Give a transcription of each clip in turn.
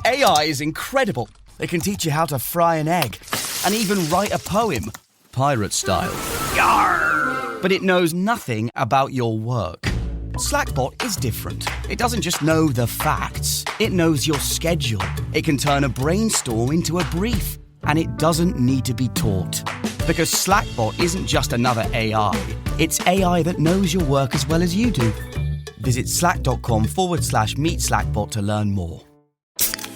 AI is incredible. It can teach you how to fry an egg and even write a poem, pirate style. Yarr! But it knows nothing about your work. Slackbot is different. It doesn't just know the facts. It knows your schedule. It can turn a brainstorm into a brief. And it doesn't need to be taught. Because Slackbot isn't just another AI. It's AI that knows your work as well as you do. Visit slack.com/meet Slackbot to learn more.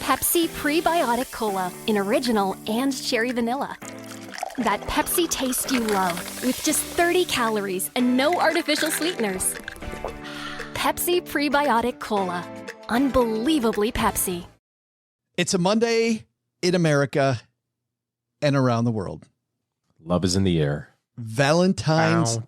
Pepsi Prebiotic Cola in original and cherry vanilla. That Pepsi taste you love with just 30 calories and no artificial sweeteners. Pepsi Prebiotic Cola. Unbelievably Pepsi. It's a Monday in America and around the world. Love is in the air. Valentine's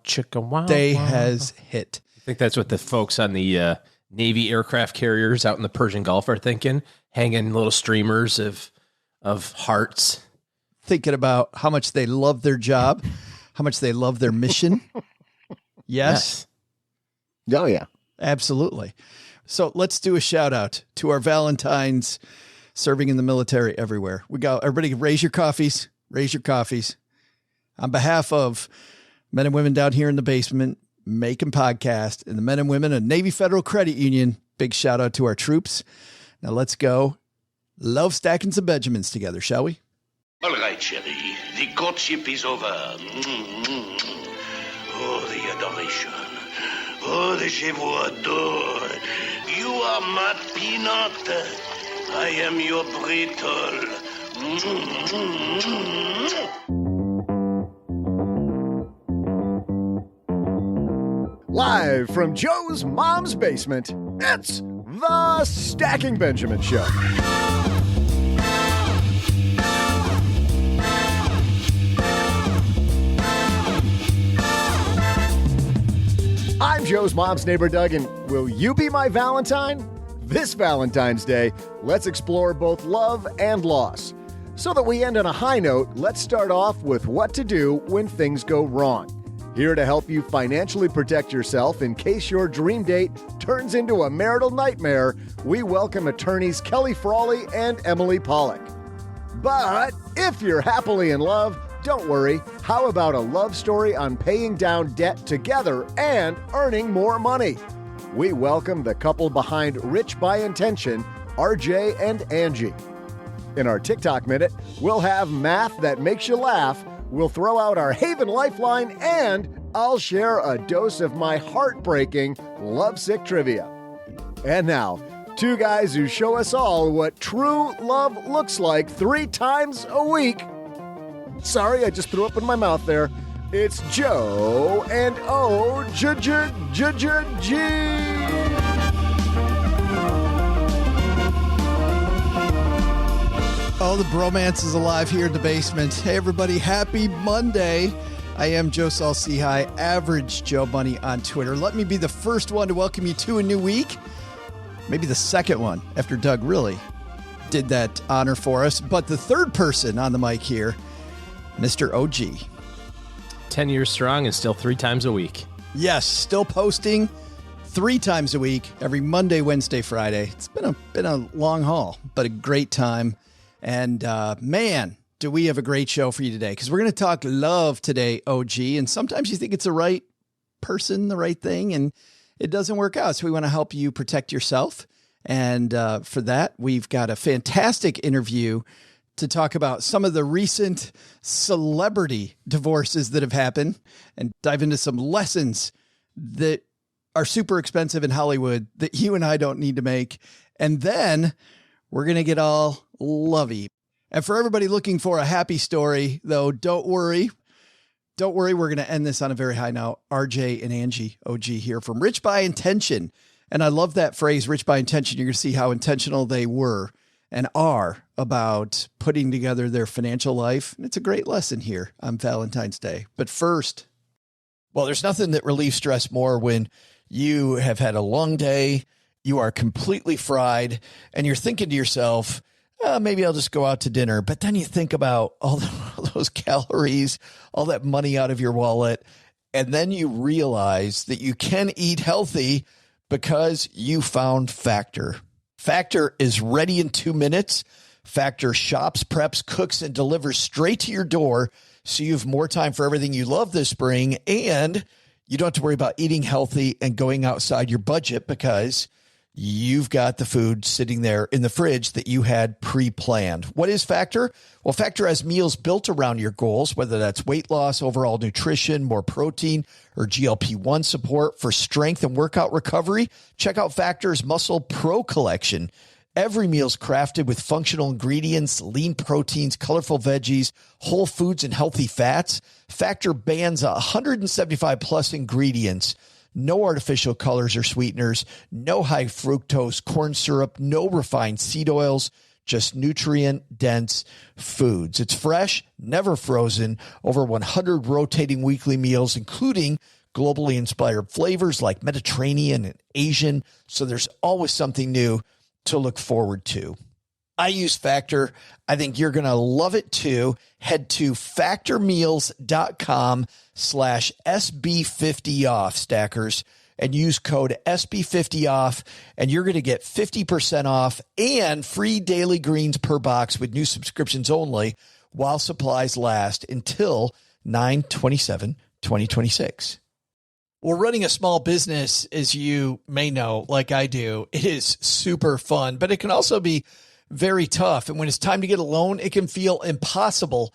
Day has hit. I think that's what the folks on the Navy aircraft carriers out in the Persian Gulf are thinking, hanging little streamers of hearts. Thinking about how much they love their job, how much they love their mission. Yes. Oh, yeah. Absolutely. So let's do a shout out to our Valentines serving in the military everywhere. We got everybody raise your coffees, On behalf of men and women down here in the basement making podcast and the men and women of Navy Federal Credit Union, big shout out to our troops. Now let's go love stacking some Benjamins together, shall we? All right, Sherry. The courtship is over. Oh, the adoration. Oh, the je vous adore. You are my peanut. I am your brittle. Live from Joe's mom's basement, it's the Stacking Benjamin Show. I'm Joe's mom's neighbor, Doug, and will you be my Valentine? This Valentine's Day, let's explore both love and loss. So that we end on a high note, let's start off with what to do when things go wrong. Here to help you financially protect yourself in case your dream date turns into a marital nightmare, we welcome attorneys Kelly Frawley and Emily Pollock. But if you're happily in love, don't worry. How about a love story on paying down debt together and earning more money? We welcome the couple behind Rich by Intention, RJ and Anjie. In our TikTok Minute, we'll have math that makes you laugh, we'll throw out our Haven Lifeline, and I'll share a dose of my heartbreaking lovesick trivia. And now, two guys who show us all what true love looks like 3 times a week. Sorry, I just threw up in my mouth there. It's Joe and O-G. Oh, the bromance is alive here in the basement. Hey, everybody. Happy Monday. I am Joe Saul-Sehy, Average Joe Bunny on Twitter. Let me be the first one to welcome you to a new week. Maybe the second one after Doug really did that honor for us. But the third person on the mic here, Mr. OG. 10 years strong and still 3 times a week. Yes, still posting 3 times a week, every Monday, Wednesday, Friday. It's been a long haul, but a great time. And man, do we have a great show for you today, because we're going to talk love today, OG. And sometimes you think it's the right person, the right thing, and it doesn't work out. So we want to help you protect yourself. And for that, we've got a fantastic interview to talk about some of the recent celebrity divorces that have happened and dive into some lessons that are super expensive in Hollywood that you and I don't need to make. And then we're going to get all lovey. And for everybody looking for a happy story, though, don't worry. We're going to end this on a very high note. RJ and Angie, OG here from Rich by Intention. And I love that phrase, Rich by Intention. You're going to see how intentional they were and are about putting together their financial life. And it's a great lesson here on Valentine's Day. But first, well, there's nothing that relieves stress more when you have had a long day, you are completely fried, and you're thinking to yourself, maybe I'll just go out to dinner. But then you think about all those calories, all that money out of your wallet, and then you realize that you can eat healthy because you found Factor. Factor is ready in 2 minutes. Factor shops, preps, cooks, and delivers straight to your door, so you have more time for everything you love this spring, and you don't have to worry about eating healthy and going outside your budget because you've got the food sitting there in the fridge that you had pre-planned. What is Factor? Well, Factor has meals built around your goals, whether that's weight loss, overall nutrition, more protein, or GLP-1 support for strength and workout recovery. Check out Factor's Muscle Pro collection. Every meal's crafted with functional ingredients, lean proteins, colorful veggies, whole foods, and healthy fats. Factor bans 175 plus ingredients. No artificial colors or sweeteners, no high fructose corn syrup, no refined seed oils, just nutrient-dense foods. It's fresh, never frozen, over 100 rotating weekly meals, including globally inspired flavors like Mediterranean and Asian, so there's always something new to look forward to. I use Factor. I think you're going to love it too. Head to factormeals.com/SB50off, stackers, and use code SB50off, and you're going to get 50% off and free daily greens per box with new subscriptions only while supplies last until 9/27/2026. Well, running a small business, as you may know, like I do, it is super fun, but it can also be very tough. And when it's time to get a loan, it can feel impossible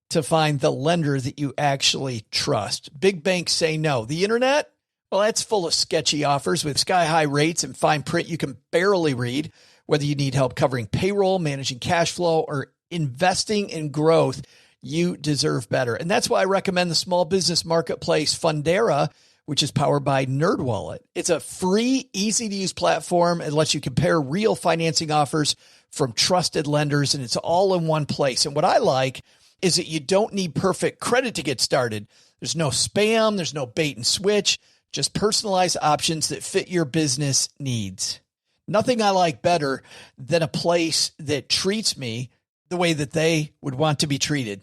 to find the lender that you actually trust. Big banks say no. The internet, well, that's full of sketchy offers with sky-high rates and fine print you can barely read. Whether you need help covering payroll, managing cash flow, or investing in growth, you deserve better. And that's why I recommend the small business marketplace Fundera, which is powered by NerdWallet. It's a free, easy-to-use platform. It lets you compare real financing offers from trusted lenders, and it's all in one place. And what I like is that you don't need perfect credit to get started. There's no spam, there's no bait and switch, just personalized options that fit your business needs. Nothing I like better than a place that treats me the way that they would want to be treated.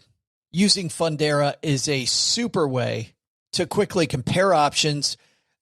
Using Fundera is a super way to quickly compare options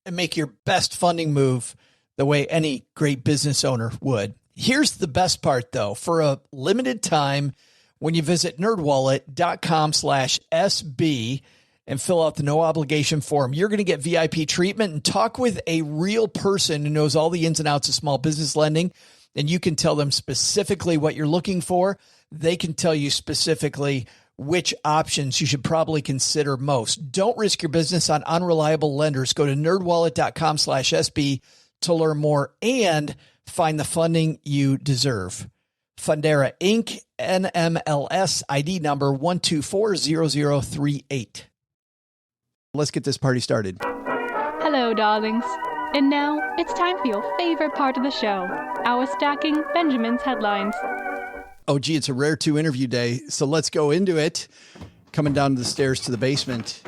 and make your best funding move the way any great business owner would. Here's the best part, though. For a limited time, when you visit nerdwallet.com/SB and fill out the no obligation form, you're going to get VIP treatment and talk with a real person who knows all the ins and outs of small business lending. And you can tell them specifically what you're looking for. They can tell you specifically which options you should probably consider most. Don't risk your business on unreliable lenders. Go to nerdwallet.com/SB to learn more and find the funding you deserve. Fundera Inc., NMLS ID number 1240038. Let's get this party started. Hello, darlings. And now it's time for your favorite part of the show, our Stacking Benjamin's Headlines. Oh, gee, it's a rare 2 interview day, so let's go into it. Coming down the stairs to the basement,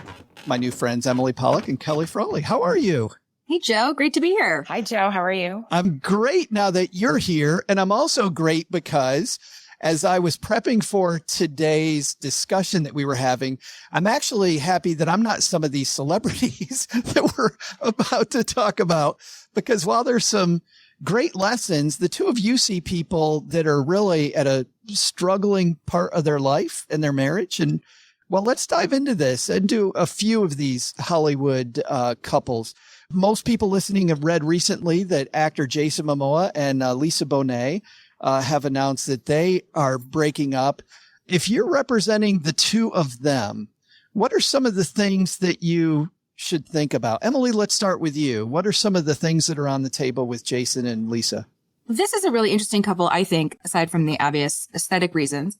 my new friends, Emily Pollock and Kelly Frawley. How are you? Hey, Joe. Great to be here. Hi, Joe. How are you? I'm great now that you're here. And I'm also great because as I was prepping for today's discussion that we were having, I'm actually happy that I'm not some of these celebrities that we're about to talk about, because while there's some great lessons, the two of you see people that are really at a struggling part of their life and their marriage. And well, let's dive into this and do a few of these Hollywood couples. Most people listening have read recently that actor Jason Momoa and Lisa Bonet have announced that they are breaking up. If you're representing the two of them, what are some of the things that you should think about? Emily, let's start with you. What are some of the things that are on the table with Jason and Lisa? This is a really interesting couple, I think, aside from the obvious aesthetic reasons,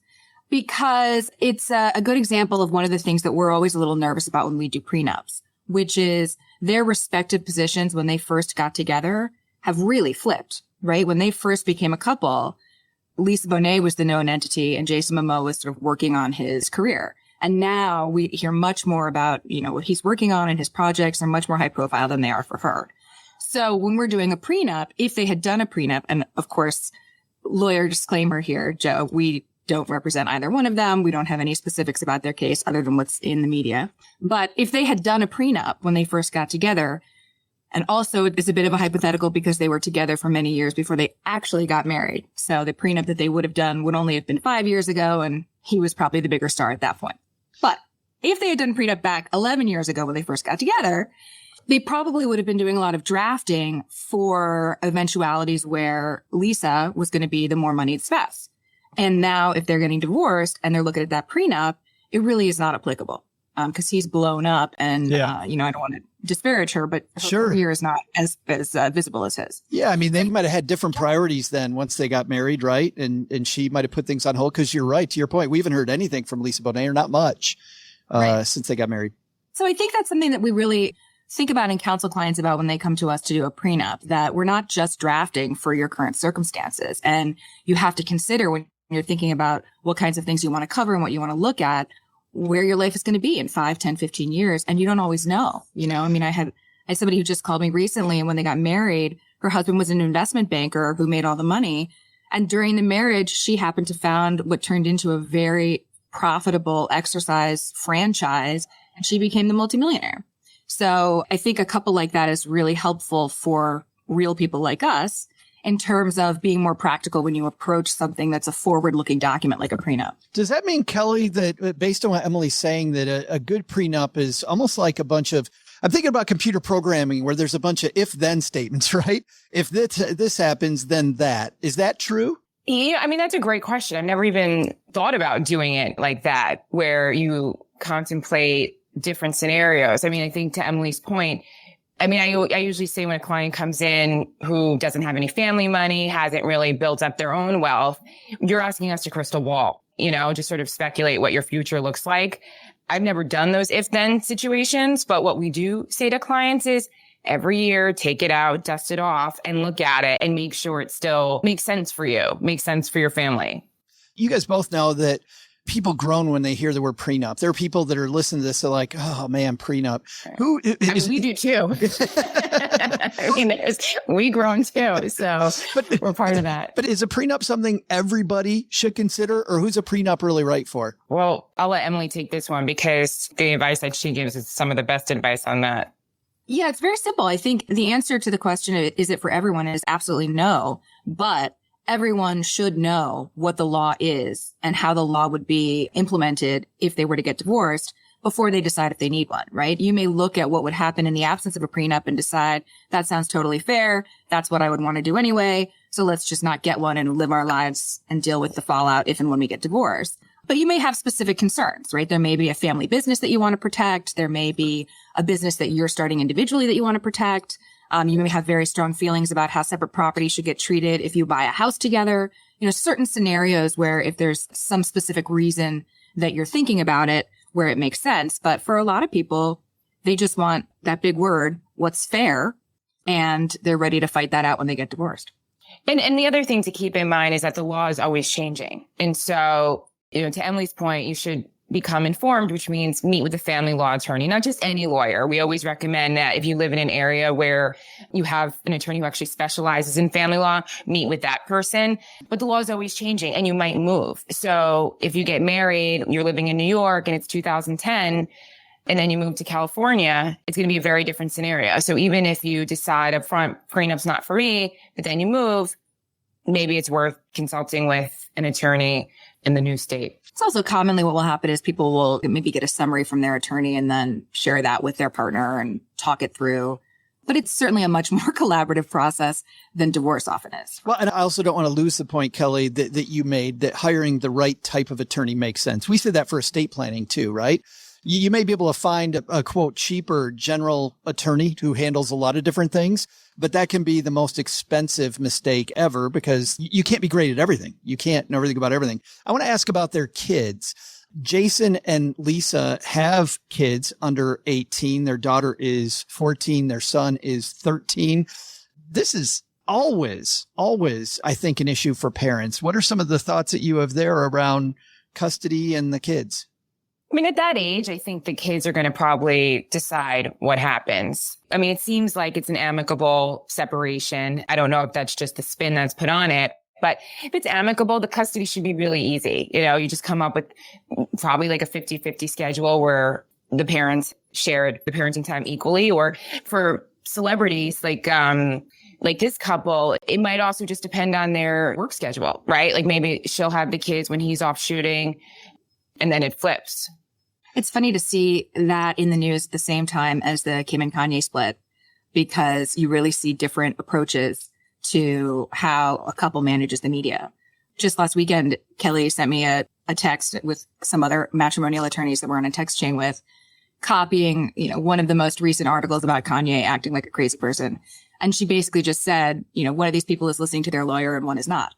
because it's a good example of one of the things that we're always a little nervous about when we do prenups, which is their respective positions when they first got together have really flipped, right? When they first became a couple, Lisa Bonet was the known entity and Jason Momoa was sort of working on his career. And now we hear much more about, what he's working on and his projects are much more high profile than they are for her. So when we're doing a prenup, if they had done a prenup, and of course, lawyer disclaimer here, Joe, we don't represent either one of them. We don't have any specifics about their case other than what's in the media. But if they had done a prenup when they first got together, And also it's a bit of a hypothetical because they were together for many years before they actually got married. So the prenup that they would have done would only have been 5 years ago, and he was probably the bigger star at that point. But if they had done prenup back 11 years ago when they first got together, they probably would have been doing a lot of drafting for eventualities where Lisa was going to be the more moneyed spouse. And now if they're getting divorced and they're looking at that prenup, it really is not applicable. Because he's blown up and, I don't want to disparage her, but her career is not as visible as his. Yeah. I mean, they might have had different priorities then once they got married, right? And she might have put things on hold because you're right. To your point, we haven't heard anything from Lisa Bonet, or not much, since they got married. So I think that's something that we really think about and counsel clients about when they come to us to do a prenup, that we're not just drafting for your current circumstances. And you have to consider when you're thinking about what kinds of things you want to cover and what you want to look at, where your life is going to be in 5, 10, 15 years. And you don't always know, I mean, I had somebody who just called me recently, and when they got married, her husband was an investment banker who made all the money. And during the marriage, she happened to found what turned into a very profitable exercise franchise, and she became the multimillionaire. So I think a couple like that is really helpful for real people like us in terms of being more practical when you approach something that's a forward-looking document like a prenup. Does that mean, Kelly, that based on what Emily's saying, that a good prenup is almost like a bunch of, I'm thinking about computer programming where there's a bunch of if-then statements, right? If this happens, then that. Is that true? Yeah, I mean, that's a great question. I've never even thought about doing it like that, where you contemplate different scenarios. I mean, I think to Emily's point, I mean, I usually say when a client comes in who doesn't have any family money, hasn't really built up their own wealth, you're asking us to crystal ball, just sort of speculate what your future looks like. I've never done those if-then situations, but what we do say to clients is every year, take it out, dust it off, and look at it and make sure it still makes sense for you, makes sense for your family. You guys both know that people groan when they hear the word prenup. There are people that are listening to this, they're like, oh man, prenup. We do too. I mean, we groan too. So we're part of that. But is a prenup something everybody should consider, or who's a prenup really right for? Well, I'll let Emily take this one because the advice that she gives is some of the best advice on that. Yeah, it's very simple. I think the answer to the question, is it for everyone, is absolutely no. But everyone should know what the law is and how the law would be implemented if they were to get divorced before they decide if they need one, right? You may look at what would happen in the absence of a prenup and decide that sounds totally fair. That's what I would want to do anyway. So let's just not get one and live our lives and deal with the fallout if and when we get divorced. But you may have specific concerns, right? There may be a family business that you want to protect. There may be a business that you're starting individually that you want to protect. You may have very strong feelings about how separate property should get treated if you buy a house together. Certain scenarios where if there's some specific reason that you're thinking about it, where it makes sense. But for a lot of people, they just want that big word, what's fair, and they're ready to fight that out when they get divorced. And the other thing to keep in mind is that the law is always changing. And so, to Emily's point, you should become informed, which means meet with a family law attorney, not just any lawyer. We always recommend that if you live in an area where you have an attorney who actually specializes in family law, meet with that person. But the law is always changing and you might move. So if you get married, you're living in New York and it's 2010, and then you move to California, it's going to be a very different scenario. So even if you decide up front, prenup's not for me, but then you move, maybe it's worth consulting with an attorney in the new state. It's also commonly what will happen is people will maybe get a summary from their attorney and then share that with their partner and talk it through. But it's certainly a much more collaborative process than divorce often is. Well, and I also don't want to lose the point, Kelly, that you made, that hiring the right type of attorney makes sense. We said that for estate planning too, right? You may be able to find a quote, cheaper general attorney who handles a lot of different things, but that can be the most expensive mistake ever because you can't be great at everything. You can't know everything about everything. I want to ask about their kids. Jason and Lisa have kids under 18. Their daughter is 14. Their son is 13. This is always, I think, an issue for parents. What are some of the thoughts that you have there around custody and the kids? I mean, at that age, I think the kids are going to probably decide what happens. I mean, it seems like it's an amicable separation. I don't know if that's just the spin that's put on it, but if it's amicable, the custody should be really easy. You just come up with probably like a 50-50 schedule where the parents shared the parenting time equally, or for celebrities, like this couple, it might also just depend on their work schedule, right? Like maybe she'll have the kids when he's off shooting and then it flips. It's funny to see that in the news at the same time as the Kim and Kanye split, because you really see different approaches to how a couple manages the media. Just last weekend, Kelly sent me a text with some other matrimonial attorneys that we're on a text chain with, copying, one of the most recent articles about Kanye acting like a crazy person. And she basically just said, one of these people is listening to their lawyer and one is not,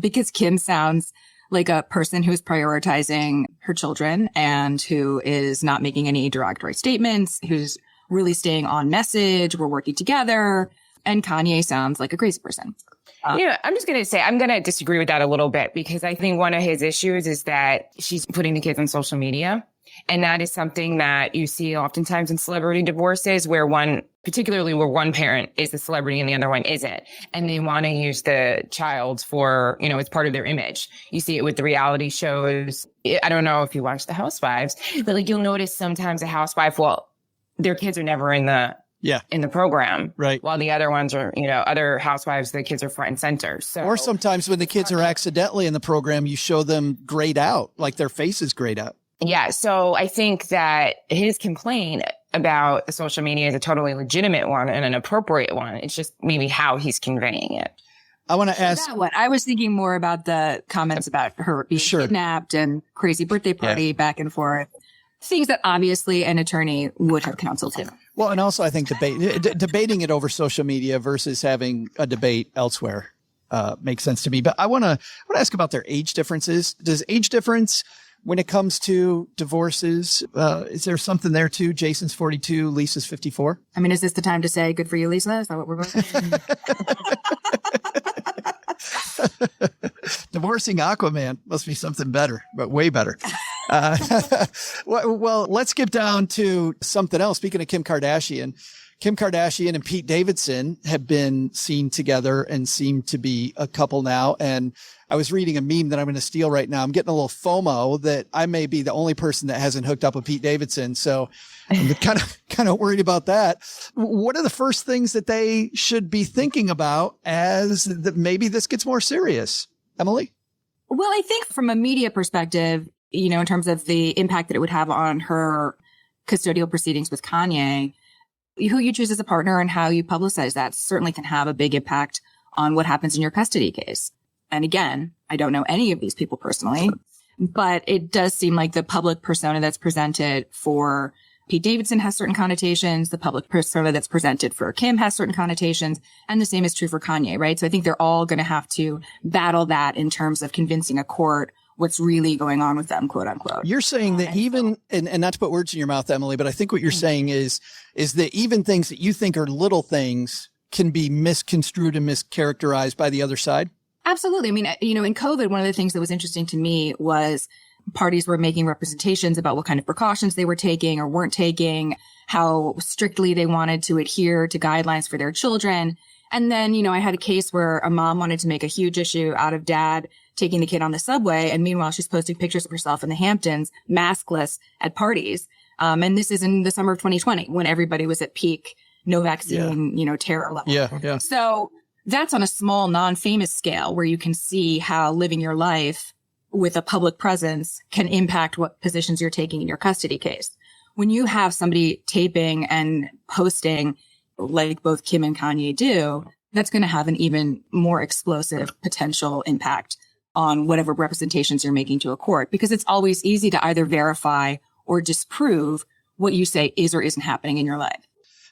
because Kim sounds like a person who's prioritizing her children and who is not making any derogatory statements, who's really staying on message. We're working together. And Kanye sounds like a crazy person. I'm just going to say, I'm going to disagree with that a little bit, because I think one of his issues is that she's putting the kids on social media. And that is something that you see oftentimes in celebrity divorces, particularly where one parent is the celebrity and the other one isn't. And they want to use the child for, as part of their image. You see it with the reality shows. I don't know if you watch The Housewives, but you'll notice sometimes a housewife, their kids are never in the program. Right. While the other ones are, other housewives, the kids are front and center. So, or sometimes when the kids are accidentally in the program, you show them grayed out, like their face is grayed out. Yeah. So I think that his complaint about the social media is a totally legitimate one and an appropriate one. It's just maybe how he's conveying it. I want to ask. I was thinking more about the comments about her being kidnapped and crazy birthday party back and forth. Things that obviously an attorney would have counseled him. Well, and also I think debating it over social media versus having a debate elsewhere makes sense to me. But I want to ask about their age differences. Does age difference when it comes to divorces, is there something there too? Jason's 42, Lisa's 54. I mean, is this the time to say good for you, Lisa? Is that what we're going to Divorcing Aquaman must be something better, but way better. Well, let's get down to something else. Speaking of Kim Kardashian and Pete Davidson have been seen together and seem to be a couple now. And I was reading a meme that I'm going to steal right now. I'm getting a little FOMO that I may be the only person that hasn't hooked up with Pete Davidson. So I'm kind of worried about that. What are the first things that they should be thinking about as maybe this gets more serious? Emily? Well, I think from a media perspective, in terms of the impact that it would have on her custodial proceedings with Kanye, who you choose as a partner and how you publicize that certainly can have a big impact on what happens in your custody case. And again, I don't know any of these people personally, but it does seem like the public persona that's presented for Pete Davidson has certain connotations. The public persona that's presented for Kim has certain connotations. And the same is true for Kanye, right? So I think they're all going to have to battle that in terms of convincing a court what's really going on with them, quote unquote. You're saying that even, and not to put words in your mouth, Emily, but I think what you're saying is that even things that you think are little things can be misconstrued and mischaracterized by the other side? Absolutely. I mean, in COVID, one of the things that was interesting to me was parties were making representations about what kind of precautions they were taking or weren't taking, how strictly they wanted to adhere to guidelines for their children. And then, I had a case where a mom wanted to make a huge issue out of dad taking the kid on the subway. And meanwhile, she's posting pictures of herself in the Hamptons, maskless at parties. And this is in the summer of 2020 when everybody was at peak no vaccine, terror level. Yeah. So that's on a small, non-famous scale where you can see how living your life with a public presence can impact what positions you're taking in your custody case. When you have somebody taping and posting like both Kim and Kanye do, that's going to have an even more explosive potential impact on whatever representations you're making to a court, because it's always easy to either verify or disprove what you say is or isn't happening in your life.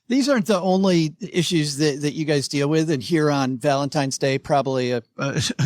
These aren't the only issues that you guys deal with. And here on Valentine's Day, probably a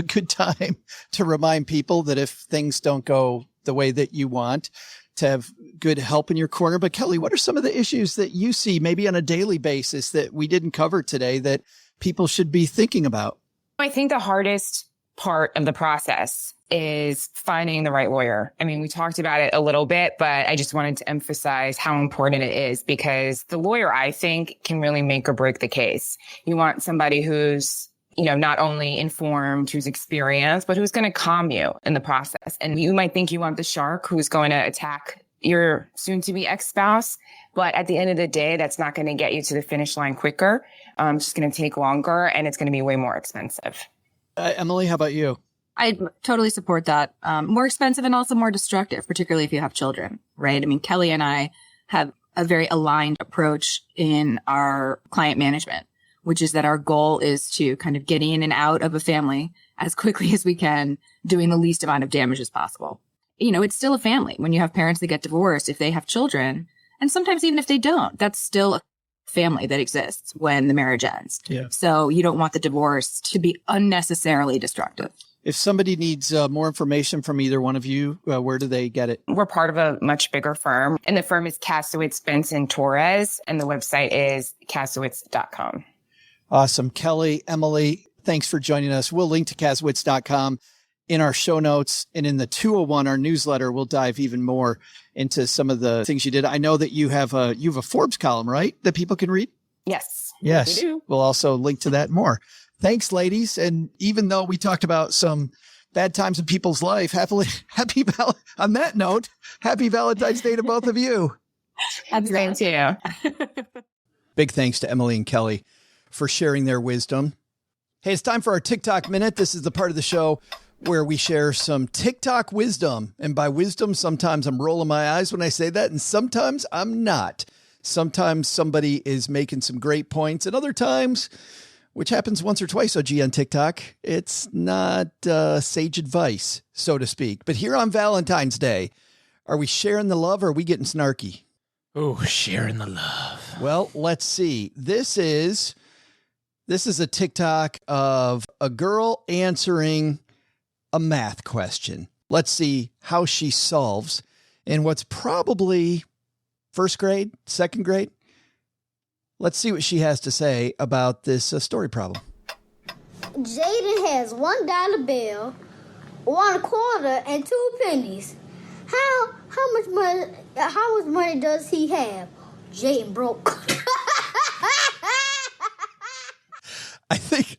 good time to remind people that if things don't go the way that you want, to have good help in your corner. But Kelly, what are some of the issues that you see maybe on a daily basis that we didn't cover today that people should be thinking about? I think the hardest part of the process is finding the right lawyer. I mean, we talked about it a little bit, but I just wanted to emphasize how important it is, because the lawyer, I think, can really make or break the case. You want somebody who's, not only informed, who's experienced, but who's going to calm you in the process. And you might think you want the shark who's going to attack your soon-to-be ex-spouse. But at the end of the day, that's not going to get you to the finish line quicker. It's just going to take longer, and it's going to be way more expensive. Emily, how about you? I totally support that. More expensive and also more destructive, particularly if you have children, right? I mean, Kelly and I have a very aligned approach in our client management, which is that our goal is to kind of get in and out of a family as quickly as we can, doing the least amount of damage as possible. You know, it's still a family. When you have parents that get divorced, if they have children, and sometimes even if they don't, that's still a family that exists when the marriage ends. Yeah. So you don't want the divorce to be unnecessarily destructive. If somebody needs more information from either one of you, where do they get it? We're part of a much bigger firm, and the firm is Kasowitz Benson Torres, and the website is kasowitz.com. Awesome. Kelly, Emily, thanks for joining us. We'll link to kasowitz.com in our show notes, and in the 201, our newsletter, we'll dive even more into some of the things you did. I know that you have a Forbes column, right, that people can read? Yes. Yes. We do. We'll also link to that more. Thanks, ladies. And even though we talked about some bad times in people's life, on that note, happy Valentine's Day to both of you. Same to you. Big thanks to Emily and Kelly for sharing their wisdom. Hey, it's time for our TikTok Minute. This is the part of the show where we share some TikTok wisdom. And by wisdom, sometimes I'm rolling my eyes when I say that, and sometimes I'm not. Sometimes somebody is making some great points, and other times, which happens once or twice, OG, on TikTok, it's not sage advice, so to speak. But here on Valentine's Day, are we sharing the love or are we getting snarky? Oh, sharing the love. Well, let's see. This is a TikTok of a girl answering a math question. Let's see how she solves in what's probably first grade, second grade. Let's see what she has to say about this story problem. Jaden has $1 bill, 1 quarter, and 2 pennies. How much money does he have? Jaden broke. I think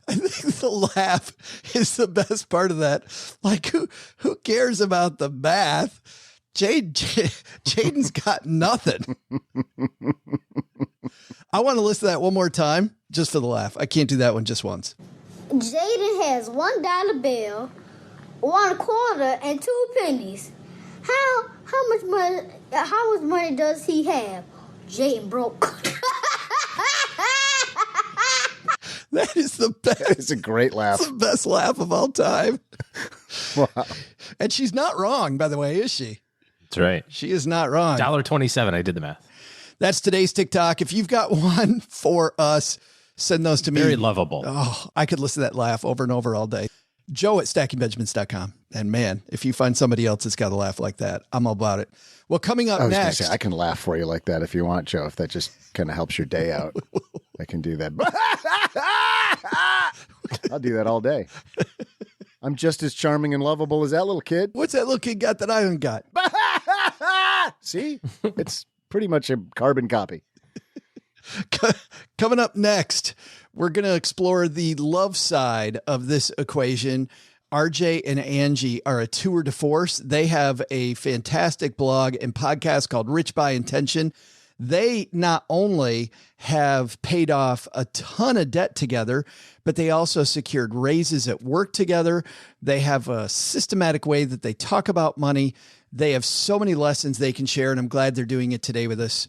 the laugh is the best part of that. Like, who cares about the math? Jaden's got nothing. I want to listen to that one more time just for the laugh. I can't do that one just once. Jaden has $1 bill, 1 quarter, and 2 pennies. How much money does he have? Jaden broke. That is the best. It's a great laugh. It's the best laugh of all time. Wow. And she's not wrong, by the way, is she? That's right. She is not wrong. $1.27. I did the math. That's today's TikTok. If you've got one for us, send those to me. Very lovable. Oh, I could listen to that laugh over and over all day. Joe at stackingbenjamins.com. And man, if you find somebody else that's got a laugh like that, I'm all about it. Well, coming up next. I can laugh for you like that if you want, Joe, if that just kind of helps your day out. I can do that. I'll do that all day. I'm just as charming and lovable as that little kid. What's that little kid got that I haven't got? See? It's pretty much a carbon copy. Coming up next, we're going to explore the love side of this equation. RJ and Anjie are a tour de force. They have a fantastic blog and podcast called Rich by Intention. They not only have paid off a ton of debt together, but they also secured raises at work together. They have a systematic way that they talk about money. They have so many lessons they can share, and I'm glad they're doing it today with us.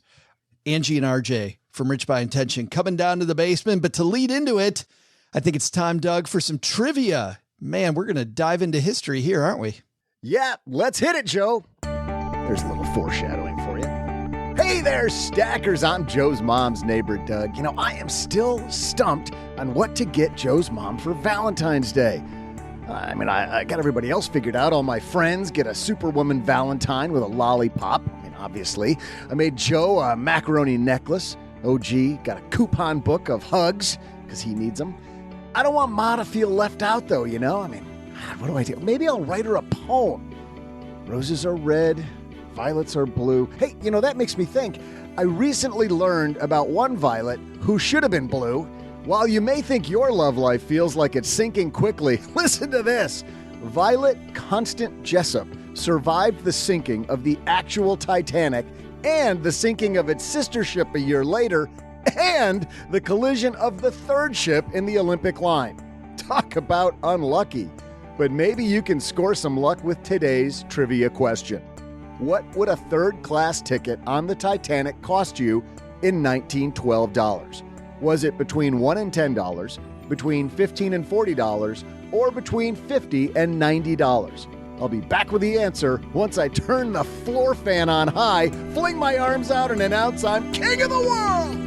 Anjie and RJ from Rich by Intention coming down to the basement. But to lead into it, I think it's time, Doug, for some trivia. Man, we're going to dive into history here, aren't we? Yeah, let's hit it, Joe. There's a little foreshadowing for you. Hey there, stackers. I'm Joe's mom's neighbor, Doug. You know, I am still stumped on what to get Joe's mom for Valentine's Day. I got everybody else figured out. All my friends get a Superwoman Valentine with a lollipop. Obviously. I made Joe a macaroni necklace. OG got a coupon book of hugs because he needs them. I don't want Ma to feel left out, though, you know? What do I do? Maybe I'll write her a poem. Roses are red, violets are blue. Hey, you know, that makes me think. I recently learned about one violet who should have been blue. While you may think your love life feels like it's sinking quickly, listen to this. Violet Constant Jessup survived the sinking of the actual Titanic and the sinking of its sister ship a year later and the collision of the third ship in the Olympic line. Talk about unlucky. But maybe you can score some luck with today's trivia question. What would a third-class ticket on the Titanic cost you in 1912 dollars? Was it between $1 and $10, between $15 and $40, or between $50 and $90? I'll be back with the answer once I turn the floor fan on high, fling my arms out, and announce I'm king of the world!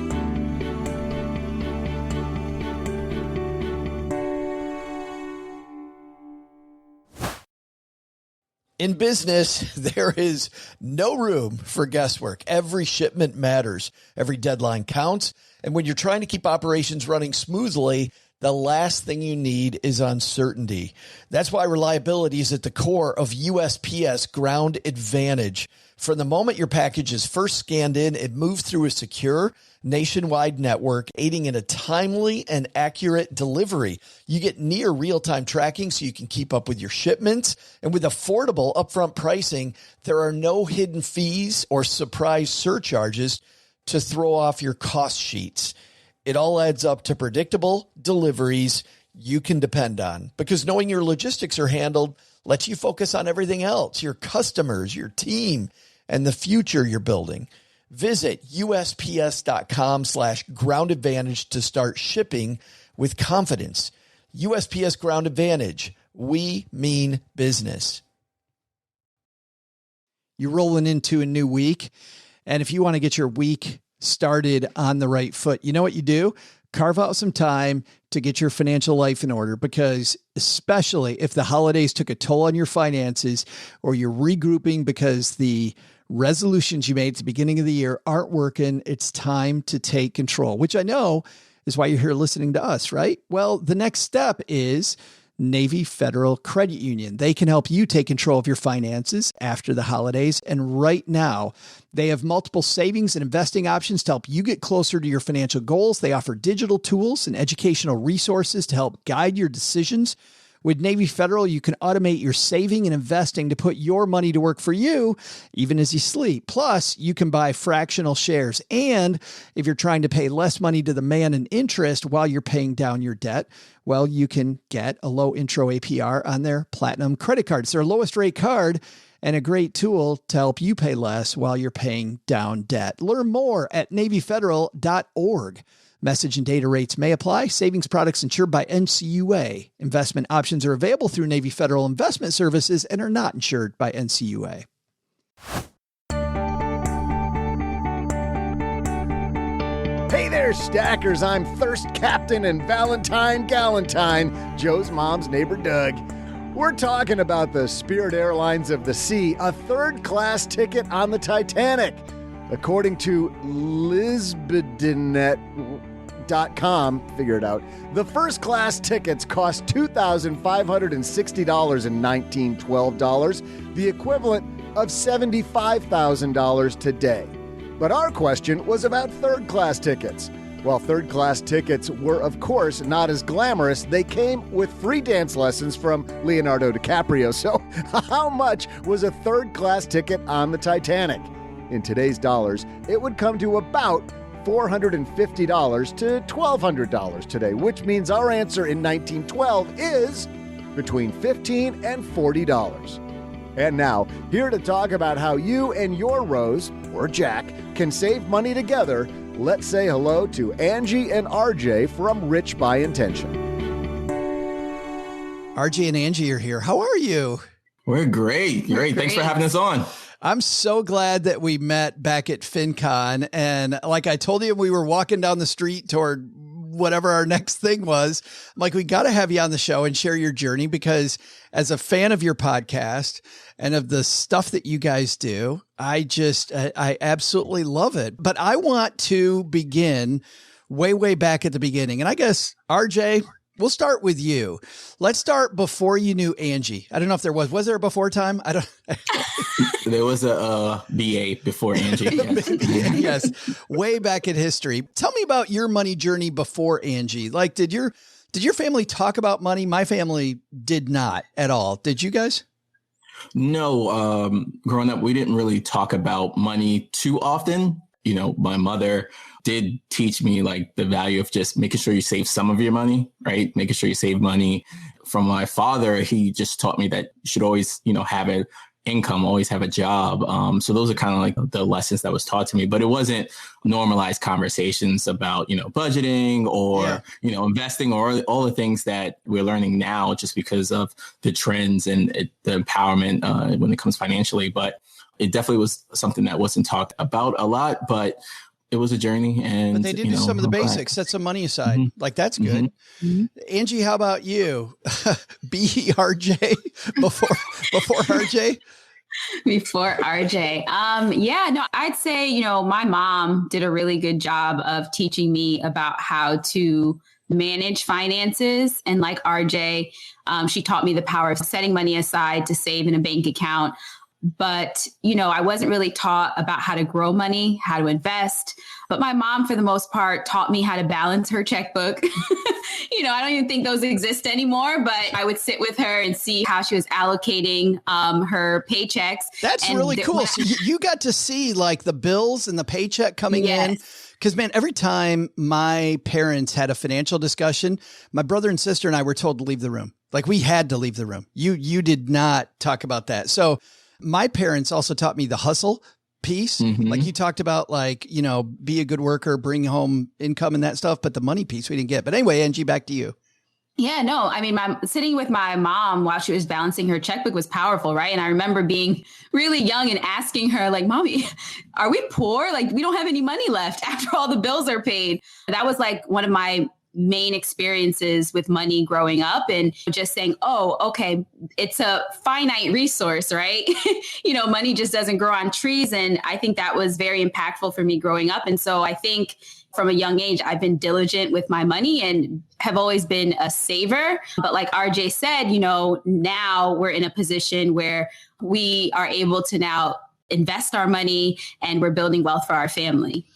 In business, there is no room for guesswork. Every shipment matters. Every deadline counts. And when you're trying to keep operations running smoothly, the last thing you need is uncertainty. That's why reliability is at the core of USPS Ground Advantage. From the moment your package is first scanned in, it moves through a secure nationwide network, aiding in a timely and accurate delivery. You get near real-time tracking so you can keep up with your shipments. And with affordable upfront pricing, there are no hidden fees or surprise surcharges to throw off your cost sheets. It all adds up to predictable deliveries you can depend on, because knowing your logistics are handled lets you focus on everything else, your customers, your team, and the future you're building. Visit USPS.com/Ground Advantage to start shipping with confidence. USPS Ground Advantage. We mean business. You're rolling into a new week, and if you want to get your week started on the right foot, you know what you do? Carve out some time to get your financial life in order, because especially if the holidays took a toll on your finances, or you're regrouping because the resolutions you made at the beginning of the year aren't working, it's time to take control, which I know is why you're here listening to us, right? Well, the next step is Navy Federal Credit Union. They can help you take control of your finances after the holidays. And right now, they have multiple savings and investing options to help you get closer to your financial goals. They offer digital tools and educational resources to help guide your decisions. With Navy Federal, you can automate your saving and investing to put your money to work for you, even as you sleep. Plus, you can buy fractional shares. And if you're trying to pay less money to the man in interest while you're paying down your debt, well, you can get a low intro APR on their Platinum credit card. It's their lowest rate card and a great tool to help you pay less while you're paying down debt. Learn more at NavyFederal.org. Message and data rates may apply. Savings products insured by NCUA. Investment options are available through Navy Federal Investment Services and are not insured by NCUA. Hey there, stackers. I'm Thirst Captain and Valentine Galentine, Joe's mom's neighbor Doug. We're talking about the Spirit Airlines of the Sea, a third-class ticket on the Titanic. According to Lisbonnet.com, figure it out, the first-class tickets cost $2,560 in 1912 dollars, the equivalent of $75,000 today. But our question was about third-class tickets. While third-class tickets were, of course, not as glamorous, they came with free dance lessons from Leonardo DiCaprio. So how much was a third-class ticket on the Titanic? In today's dollars, it would come to about $450 to $1,200 today, which means our answer in 1912 is between $15 and $40. And now, here to talk about how you and your Rose, or Jack, can save money together, let's say hello to Anjie and RJ from Rich by Intention. RJ and Anjie are here. How are you? We're great. Great. Thanks for having us on. I'm so glad that we met back at FinCon. And like I told you, we were walking down the street toward whatever our next thing was. I'm like, we got to have you on the show and share your journey, because as a fan of your podcast and of the stuff that you guys do, I absolutely love it. But I want to begin way back at the beginning. And I guess, RJ, we'll start with you. Let's start before you knew Anjie. I don't know if there was there a before time? I don't. There was a BA before Anjie. Yes. Way back in history. Tell me about your money journey before Anjie. Like, did your family talk about money? My family did not at all. Did you guys? No, growing up, we didn't really talk about money too often. You know, my mother did teach me like the value of just making sure you save some of your money, right? Making sure you save money. From my father, he just taught me that you should always, you know, have an income, always have a job. So those are kind of like the lessons that was taught to me, but it wasn't normalized conversations about, you know, budgeting or, you know, investing or all the things that we're learning now just because of the trends and the empowerment when it comes financially. But it definitely was something that wasn't talked about a lot, but it was a journey. And but they did do some of the basics, set some money aside. Like, that's good. Angie, how about you? RJ before RJ? Before RJ. I'd say, you know, my mom did a really good job of teaching me about how to manage finances. And like RJ, she taught me the power of setting money aside to save in a bank account. But, you know, I wasn't really taught about how to grow money, how to invest. But my mom, for the most part, taught me how to balance her checkbook. You know, I don't even think those exist anymore, but I would sit with her and see how she was allocating her paychecks. That's really cool. So you got to see like the bills and the paycheck coming in. Because, man, every time my parents had a financial discussion, my brother and sister and I were told to leave the room. Like, we had to leave the room. You did not talk about that. So my parents also taught me the hustle piece. Like you talked about, like, you know, be a good worker, bring home income and that stuff. But the money piece we didn't get. But anyway, Angie, back to you. Yeah, no, I mean, sitting with my mom while she was balancing her checkbook was powerful, right? And I remember being really young and asking her, like, Mommy, are we poor? Like, we don't have any money left after all the bills are paid. That was like one of my main experiences with money growing up, and just saying, oh, okay, it's a finite resource, right? You know, money just doesn't grow on trees. And I think that was very impactful for me growing up. And so I think from a young age, I've been diligent with my money and have always been a saver. But like RJ said, you know, now we're in a position where we are able to now invest our money and we're building wealth for our family.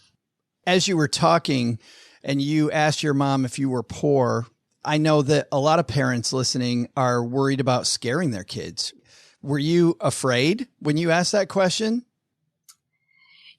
As you were talking and you asked your mom if you were poor, I know that a lot of parents listening are worried about scaring their kids. Were you afraid when you asked that question?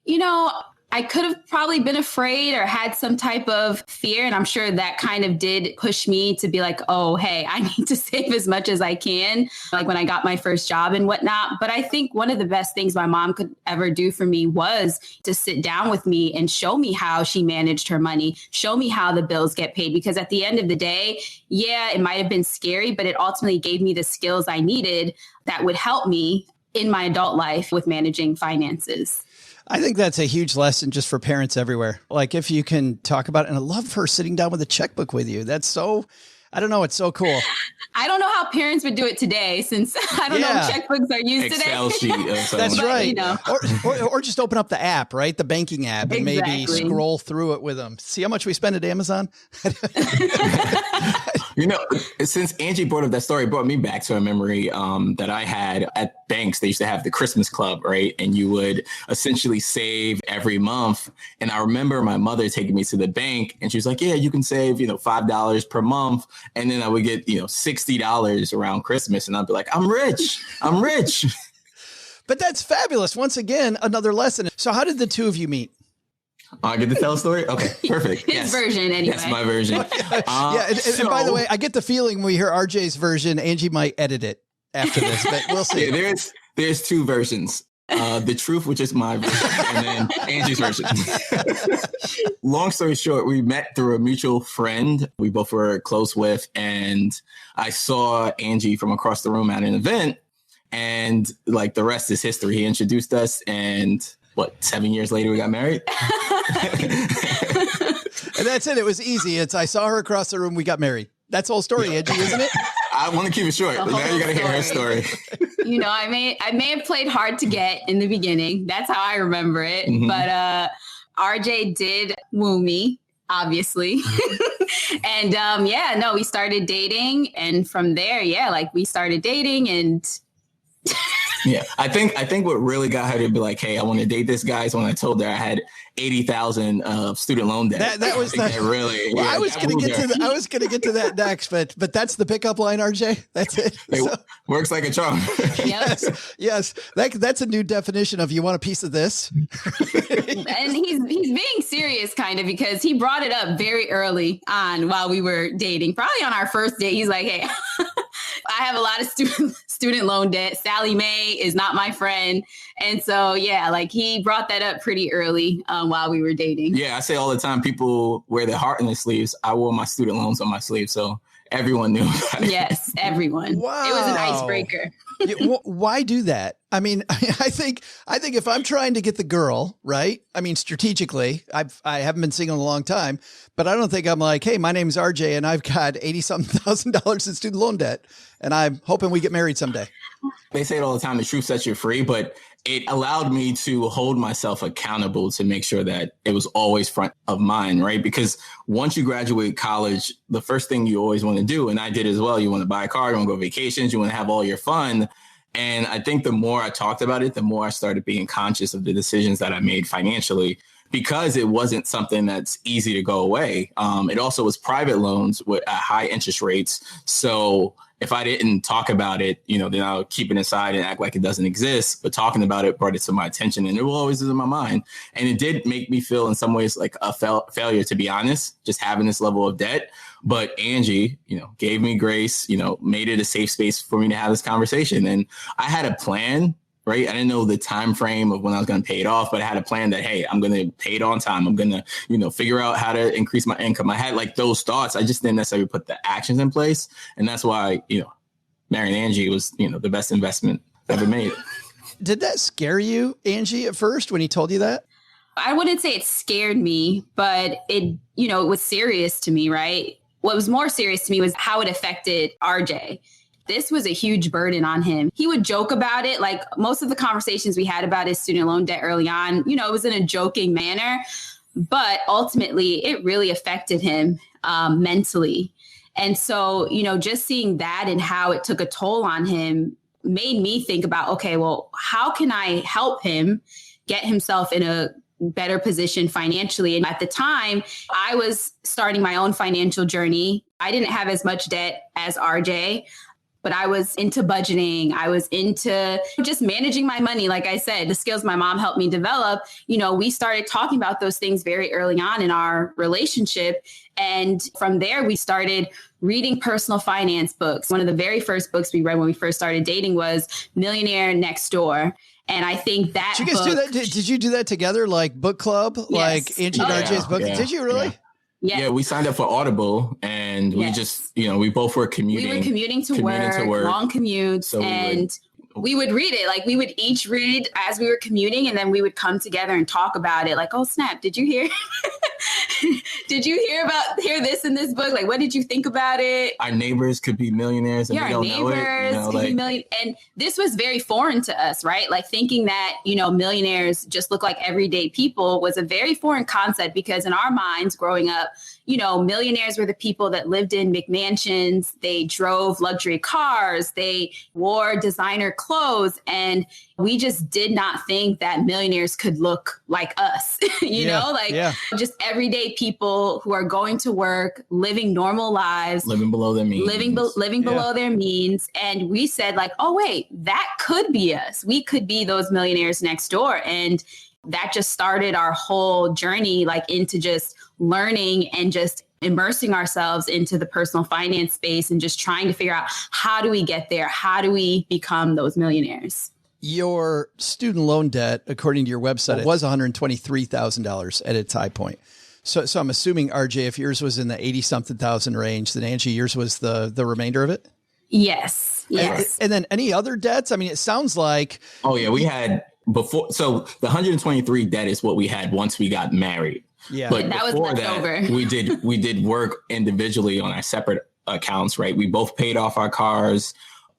You know, I could have probably been afraid or had some type of fear. And I'm sure that kind of did push me to be like, oh, hey, I need to save as much as I can, like when I got my first job and whatnot. But I think one of the best things my mom could ever do for me was to sit down with me and show me how she managed her money, show me how the bills get paid. Because at the end of the day, yeah, it might have been scary, but it ultimately gave me the skills I needed that would help me in my adult life with managing finances. I think that's a huge lesson just for parents everywhere. Like, if you can talk about it, and I love her sitting down with a checkbook with you. That's so, I don't know. It's so cool. I don't know how parents would do it today, since I don't know if checkbooks are used Excel today. sheet. That's But, right. you know. Or just open up the app, right? The banking app, and maybe scroll through it with them. See how much we spend at Amazon? You know, since Angie brought up that story, it brought me back to a memory that I had at banks. They used to have the Christmas club, right? And you would essentially save every month. And I remember my mother taking me to the bank, and she was like, yeah, you can save, you know, $5 per month. And then I would get, you know, $60 around Christmas. And I'd be like, I'm rich. But that's fabulous. Once again, another lesson. So how did the two of you meet? I get to tell a story? Okay, perfect. His version, anyway. Yes, my version. And by the way, I get the feeling when we hear RJ's version, Angie might edit it after this, but we'll see. Yeah, there's two versions. The truth, which is my version, and then Angie's version. Long story short, we met through a mutual friend we both were close with, and I saw Angie from across the room at an event, and like the rest is history. He introduced us, and 7 years later, we got married. And that's it. It was easy. I saw her across the room. We got married. That's the whole story, Angie, isn't it? I want to keep it short. Now you got to hear her story. You know, I may have played hard to get in the beginning. That's how I remember it. Mm-hmm. But RJ did woo me, obviously. And we started dating. And from there, we started dating, and Yeah, I think what really got her to be like, "Hey, I want to date this guy," is when I told her I had 80,000 of student loan debt. That was that really. Well, Yeah, I was going to get to I was going to get to that next, but that's the pickup line, RJ. That's it. It works like a charm. Yes. That's a new definition of you want a piece of this. And he's being serious kind of, because he brought it up very early on while we were dating. Probably on our first date, he's like, "Hey, I have a lot of student loan debt. Sally Mae is not my friend." And so, yeah, like he brought that up pretty early while we were dating. Yeah, I say all the time, people wear their heart in their sleeves. I wore my student loans on my sleeve, so everyone knew about it. Yes, everyone. Wow. It was an icebreaker. Why do that? I mean, I think if I'm trying to get the girl, right? I mean, strategically, I haven't been single in a long time, but I don't think I'm like, "Hey, my name's RJ and I've got $80,000 in student loan debt and I'm hoping we get married someday." They say it all the time, the truth sets you free, but it allowed me to hold myself accountable to make sure that it was always front of mind, right? Because once you graduate college, the first thing you always want to do, and I did as well, you want to buy a car, you want to go vacations, you want to have all your fun. And I think the more I talked about it, the more I started being conscious of the decisions that I made financially, because it wasn't something that's easy to go away. It also was private loans with high interest rates. So if I didn't talk about it, then I'll keep it inside and act like it doesn't exist. But talking about it brought it to my attention, and it will always is in my mind. And it did make me feel in some ways like a failure, to be honest, just having this level of debt. But Anjie, gave me grace, made it a safe space for me to have this conversation. And I had a plan, right? I didn't know the time frame of when I was going to pay it off, but I had a plan that, hey, I'm going to pay it on time. I'm going to, figure out how to increase my income. I had like those thoughts. I just didn't necessarily put the actions in place. And that's why, marrying Anjie was, the best investment I ever made. Did that scare you, Anjie, at first when he told you that? I wouldn't say it scared me, but it was serious to me, right? What was more serious to me was how it affected RJ. This was a huge burden on him. He would joke about it. Like most of the conversations we had about his student loan debt early on, it was in a joking manner, but ultimately it really affected him mentally. And so, just seeing that and how it took a toll on him made me think about, okay, well, how can I help him get himself in a better position financially? And at the time, I was starting my own financial journey. I didn't have as much debt as RJ, but I was into budgeting. I was into just managing my money. Like I said, the skills my mom helped me develop, we started talking about those things very early on in our relationship. And from there, we started reading personal finance books. One of the very first books we read when we first started dating was Millionaire Next Door. And I think that did you guys do that? Did you do that together, like book club, Yes. like Anjie and RJ's book? Yeah. Did you really? Yeah. Yeah, we signed up for Audible, and we just, we both were commuting. We were commuting to work, long commutes, So we would read it. Like we would each read as we were commuting, and then we would come together and talk about it. Like, "Oh snap, did you hear? Did you hear this in this book? Like, what did you think about it?" Our neighbors could be millionaires, and we don't know it. Could be million. And this was very foreign to us, right? Like thinking that, millionaires just look like everyday people was a very foreign concept, because in our minds growing up, millionaires were the people that lived in McMansions. They drove luxury cars. They wore designer clothes. And we just did not think that millionaires could look like us, just everyday people who are going to work, living normal lives, living below their means, living below their means. And we said like, oh, wait, that could be us. We could be those millionaires next door. And that just started our whole journey, like into just learning and just immersing ourselves into the personal finance space and just trying to figure out, how do we get there? How do we become those millionaires? Your student loan debt, according to your website, was $123,000 at its high point. So I'm assuming, RJ, if yours was in the 80-something thousand range, then Anjie, yours was the remainder of it? Yes. And then any other debts? I mean, it sounds like... Oh, yeah, we had before. So the 123 debt is what we had once we got married. Yeah. But that before was that, over. we did work individually on our separate accounts, right? We both paid off our cars.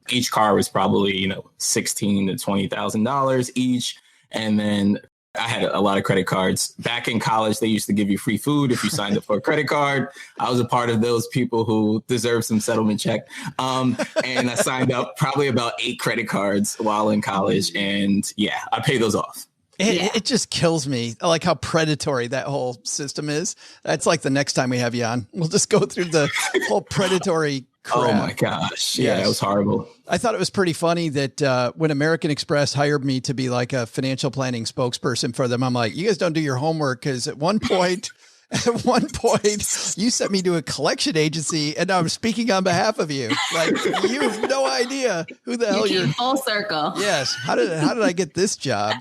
Each car was probably, $16,000 to $20,000 each. And then I had a lot of credit cards. Back in college, they used to give you free food if you signed up for a credit card. I was a part of those people who deserved some settlement check. And I signed up probably about 8 credit cards while in college. And yeah, I paid those off. It just kills me. I like how predatory that whole system is. That's like the next time we have you on, we'll just go through the whole predatory crap. Oh my gosh. Yeah, it was horrible. I thought it was pretty funny that when American Express hired me to be like a financial planning spokesperson for them, I'm like, you guys don't do your homework. Because at one point, you sent me to a collection agency and now I'm speaking on behalf of you. Like, you have no idea who the hell you're. Full circle. Yes. How did I get this job?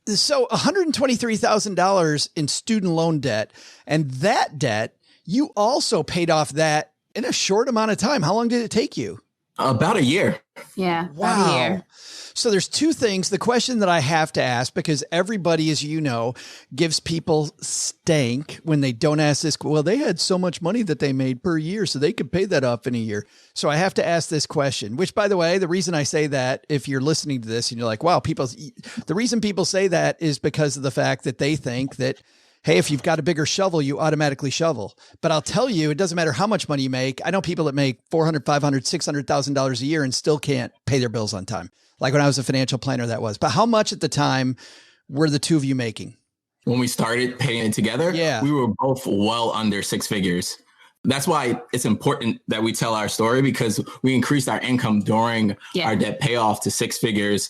So $123,000 in student loan debt, and that debt, you also paid off that in a short amount of time. How long did it take you? About a year. Yeah. Wow. About a year. So there's 2 things. The question that I have to ask, because everybody, as you know, gives people stank when they don't ask this. Well, they had so much money that they made per year, so they could pay that off in a year. So I have to ask this question, which, by the way, the reason I say that, if you're listening to this and you're like, wow, the reason people say that is because of the fact that they think that, hey, if you've got a bigger shovel, you automatically shovel. But I'll tell you, it doesn't matter how much money you make. I know people that make $400,000, $500,000, $600,000 a year and still can't pay their bills on time. Like when I was a financial planner, that was. But how much at the time were the 2 of you making? When we started paying it together, we were both well under 6 figures. That's why it's important that we tell our story, because we increased our income during our debt payoff to 6 figures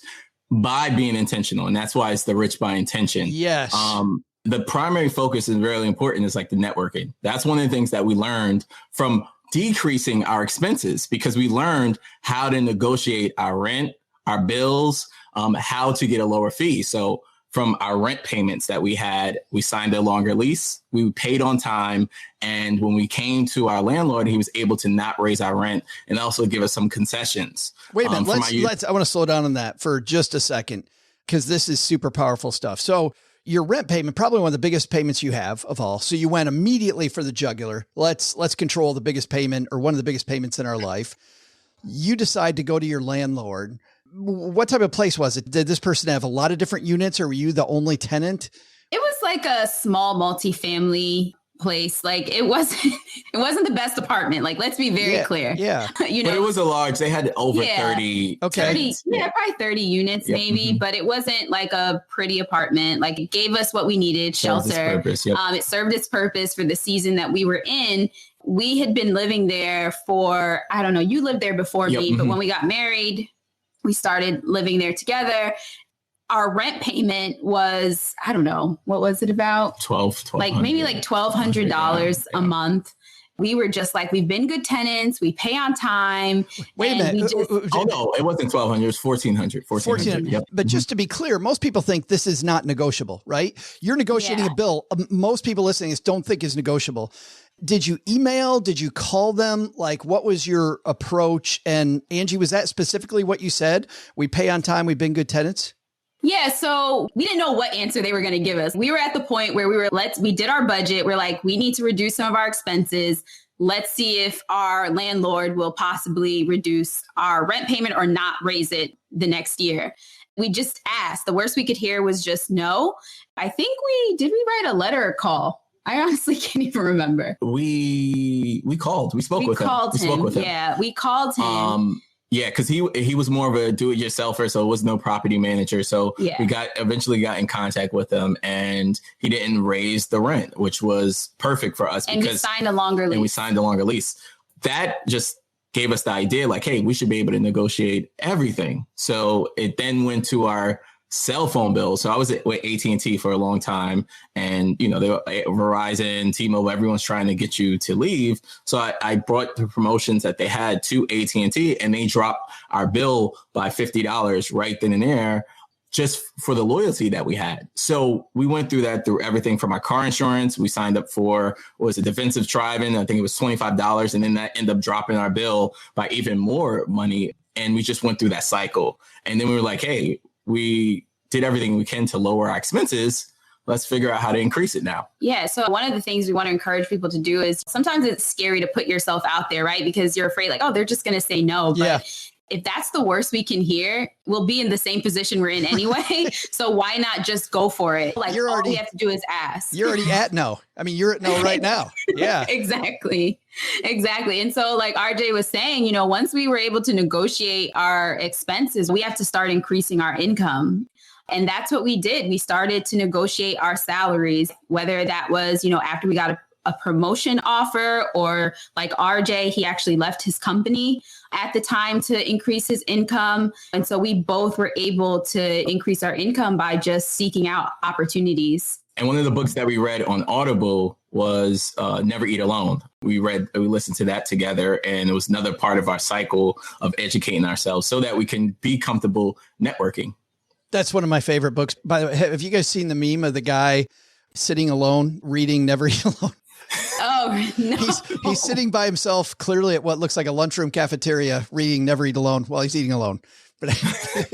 by being intentional. And that's why it's the rich by intention. Yes. The primary focus is really important, is like the networking. That's one of the things that we learned from decreasing our expenses, because we learned how to negotiate our rent, our bills, how to get a lower fee. So from our rent payments that we had, we signed a longer lease, we paid on time. And when we came to our landlord, he was able to not raise our rent and also give us some concessions. Wait a minute. I want to slow down on that for just a second, because this is super powerful stuff. So your rent payment, probably one of the biggest payments you have of all. So you went immediately for the jugular. Let's control the biggest payment, or one of the biggest payments in our life. You decide to go to your landlord. What type of place was it? Did this person have a lot of different units, or were you the only tenant? It was like a small multifamily place. Like it wasn't the best apartment. Like, let's be very clear. Yeah. You know, but it was a large, they had over 30. Okay. 30, probably 30 units maybe, but it wasn't like a pretty apartment. Like it gave us what we needed, shelter. It served its purpose for the season that we were in. We had been living there for, I don't know, you lived there before me, but when we got married, we started living there together. Our rent payment was, I don't know, what was it about? $1,200 a month. We were just like, we've been good tenants. We pay on time. Wait a minute. Oh, no, it wasn't 1,200. It was 1,400. Yep. But just to be clear, most people think this is not negotiable, right? You're negotiating a bill. Most people listening to this don't think is negotiable. Did you email? Did you call them? Like, what was your approach? And Angie, was that specifically what you said? We pay on time. We've been good tenants. Yeah. So we didn't know what answer they were going to give us. We were at the point where we did our budget. We're like, we need to reduce some of our expenses. Let's see if our landlord will possibly reduce our rent payment or not raise it the next year. We just asked. The worst we could hear was just no. I think did we write a letter or call? I honestly can't even remember. We called. We spoke with him. We spoke with him. Yeah, we called him. Yeah, because he was more of a do-it-yourselfer, so it was no property manager. So we eventually got in contact with him, and he didn't raise the rent, which was perfect for us. And we signed a longer lease. That just gave us the idea, like, hey, we should be able to negotiate everything. So it then went to our cell phone bill. So I was with AT&T for a long time, and they were Verizon, T-Mobile, everyone's trying to get you to leave. So I brought the promotions that they had to AT&T, and they dropped our bill by $50 right then and there, just for the loyalty that we had. So we went through everything from our car insurance. We signed up for, defensive driving. I think it was $25. And then that ended up dropping our bill by even more money. And we just went through that cycle. And then we were like, hey, we did everything we can to lower our expenses. Let's figure out how to increase it now. Yeah. So one of the things we want to encourage people to do is sometimes it's scary to put yourself out there, right? Because you're afraid like, oh, they're just going to say no. But if that's the worst we can hear, we'll be in the same position we're in anyway. So why not just go for it? Like all we have to do is ask. You're already at no. I mean, you're at no right now. Yeah. Exactly. And so like RJ was saying, once we were able to negotiate our expenses, we have to start increasing our income. And that's what we did. We started to negotiate our salaries, whether that was, after we got a promotion offer, or like RJ, he actually left his company at the time to increase his income. And so we both were able to increase our income by just seeking out opportunities. And one of the books that we read on Audible was Never Eat Alone. We listened to that together, and it was another part of our cycle of educating ourselves so that we can be comfortable networking. That's one of my favorite books. By the way, have you guys seen the meme of the guy sitting alone, reading Never Eat Alone? Oh, no. He's sitting by himself, clearly at what looks like a lunchroom cafeteria, reading Never Eat Alone while he's eating alone. But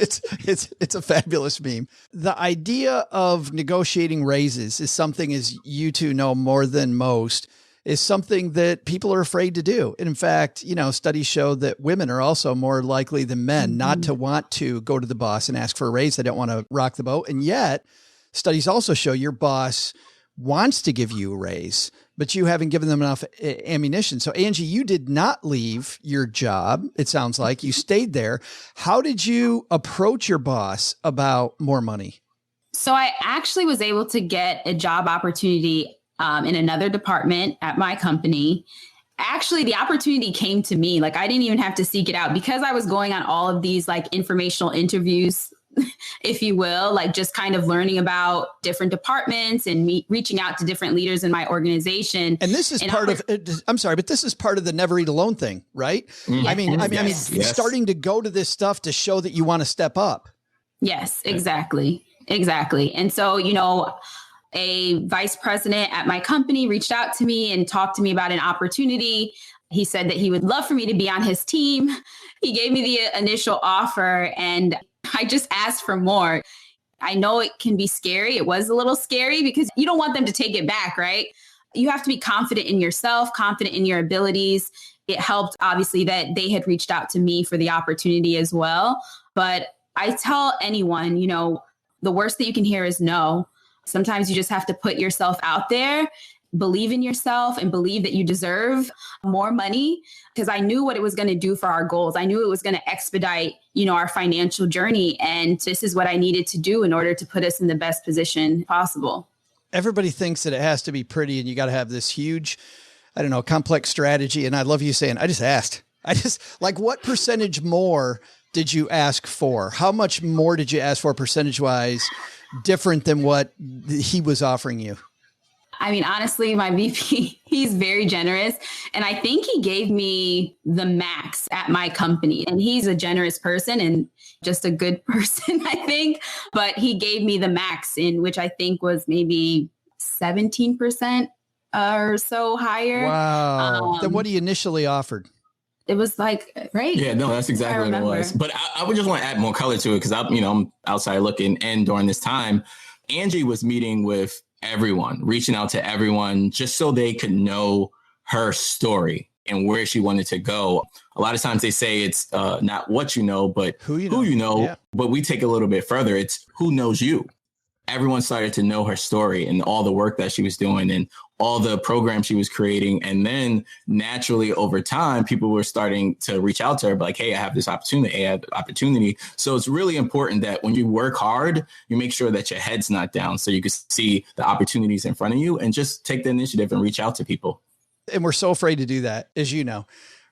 it's a fabulous meme. The idea of negotiating raises is something, as you two know more than most, is something that people are afraid to do. And in fact, studies show that women are also more likely than men not to want to go to the boss and ask for a raise. They don't want to rock the boat. And yet studies also show your boss wants to give you a raise, but you haven't given them enough ammunition. So Anjie, you did not leave your job. It sounds like you stayed there. How did you approach your boss about more money? So I actually was able to get a job opportunity in another department at my company. Actually, the opportunity came to me. Like I didn't even have to seek it out because I was going on all of these like informational interviews, if you will, like just kind of learning about different departments and reaching out to different leaders in my organization. And this is I'm sorry, but this is part of the Never Eat Alone thing, right? Mm. I mean, starting to go to this stuff to show that you want to step up. Yes, exactly. And so, a vice president at my company reached out to me and talked to me about an opportunity. He said that he would love for me to be on his team. He gave me the initial offer and I just asked for more. I know it can be scary. It was a little scary because you don't want them to take it back, right? You have to be confident in yourself, confident in your abilities. It helped, obviously, that they had reached out to me for the opportunity as well. But I tell anyone, the worst that you can hear is no. Sometimes you just have to put yourself out there, believe in yourself, and believe that you deserve more money, because I knew what it was going to do for our goals. I knew it was going to expedite, our financial journey. And this is what I needed to do in order to put us in the best position possible. Everybody thinks that it has to be pretty and you got to have this huge, complex strategy. And I love you saying, I just asked. What percentage more did you ask for? How much more did you ask for percentage wise, different than what he was offering you? I mean, honestly, my VP, he's very generous. And I think he gave me the max at my company. And he's a generous person and just a good person, I think. But he gave me the max, in which I think was maybe 17% or so higher. Wow. Then what he initially offered? It was like, right? Yeah, no, that's exactly what it was. But I would just want to add more color to it because I'm outside looking. And during this time, Anjie was meeting with everyone, reaching out to everyone just so they could know her story and where she wanted to go. A lot of times they say it's not what you know, but who you know. Yeah. But we take it a little bit further. It's who knows you. Everyone started to know her story and all the work that she was doing and all the programs she was creating. And then naturally over time, people were starting to reach out to her like, hey, I have this opportunity. So it's really important that when you work hard, you make sure that your head's not down so you can see the opportunities in front of you and just take the initiative and reach out to people. And we're so afraid to do that, as you know.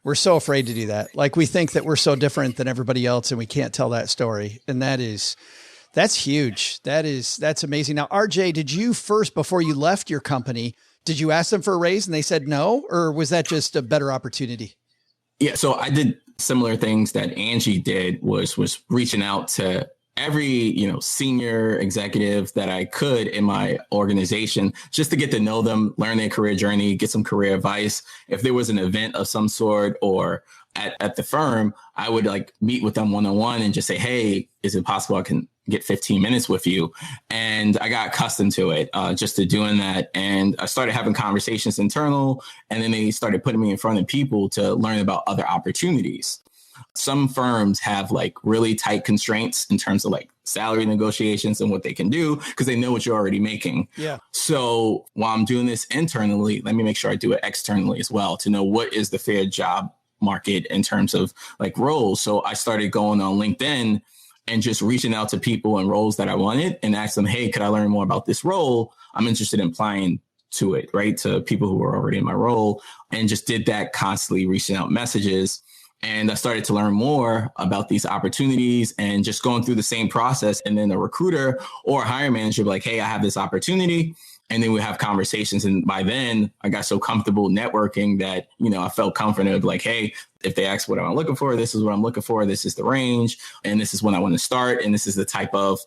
We're so afraid to do that. Like we think that we're so different than everybody else and we can't tell that story. And that's huge. That's amazing. Now, RJ, did you first, before you left your company, did you ask them for a raise and they said no, or was that just a better opportunity? Yeah. So I did similar things that Anjie did was reaching out to every, senior executive that I could in my organization just to get to know them, learn their career journey, get some career advice. If there was an event of some sort or at the firm, I would meet with them one-on-one and just say, hey, is it possible I can get 15 minutes with you? And I got accustomed to it, just to doing that. And I started having conversations internal, and then they started putting me in front of people to learn about other opportunities. Some firms have like really tight constraints in terms of like salary negotiations and what they can do because they know what you're already making. Yeah. So while I'm doing this internally, let me make sure I do it externally as well to know what is the fair job market in terms of like roles. So I started going on LinkedIn and just reaching out to people and roles that I wanted and ask them, hey, could I learn more about this role? I'm interested in applying to it, right? To people who were already in my role, and just did that constantly, reaching out messages. And I started to learn more about these opportunities and just going through the same process. And then a recruiter or a hiring manager would be like, hey, I have this opportunity. And then we have conversations. And by then I got so comfortable networking that, you know, I felt confident of like, hey, if they ask what I'm looking for, this is what I'm looking for. This is the range. And this is when I want to start. And this is the type of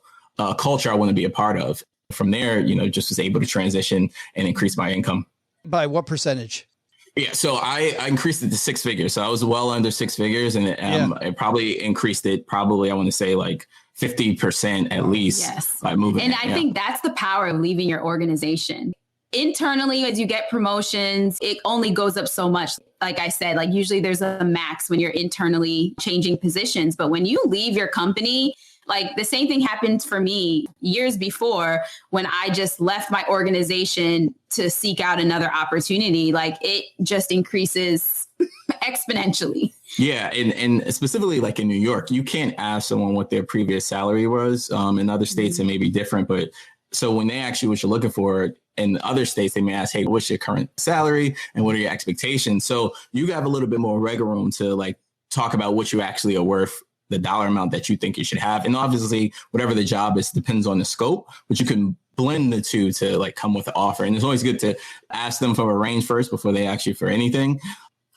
culture I want to be a part of. From there, you know, just was able to transition and increase my income. By what percentage? Yeah, so I increased it to 6 figures. So I was well under 6 figures, and it probably increased it. Probably, I want to say like 50% at least by moving. And I think that's the power of leaving your organization. Internally, as you get promotions, it only goes up so much. Like I said, like usually there's a max when you're internally changing positions. But when you leave your company, like the same thing happened for me years before when I just left my organization to seek out another opportunity. Like it just increases exponentially. Yeah. And specifically like in New York, you can't ask someone what their previous salary was. In other states, it may be different. But so when they ask you what you're looking for, in other states, they may ask, hey, what's your current salary and what are your expectations? So you have a little bit more wiggle room to like talk about what you actually are worth, the dollar amount that you think you should have. And obviously, whatever the job is depends on the scope, but you can blend the two to like come with an offer. And it's always good to ask them for a range first before they ask you for anything,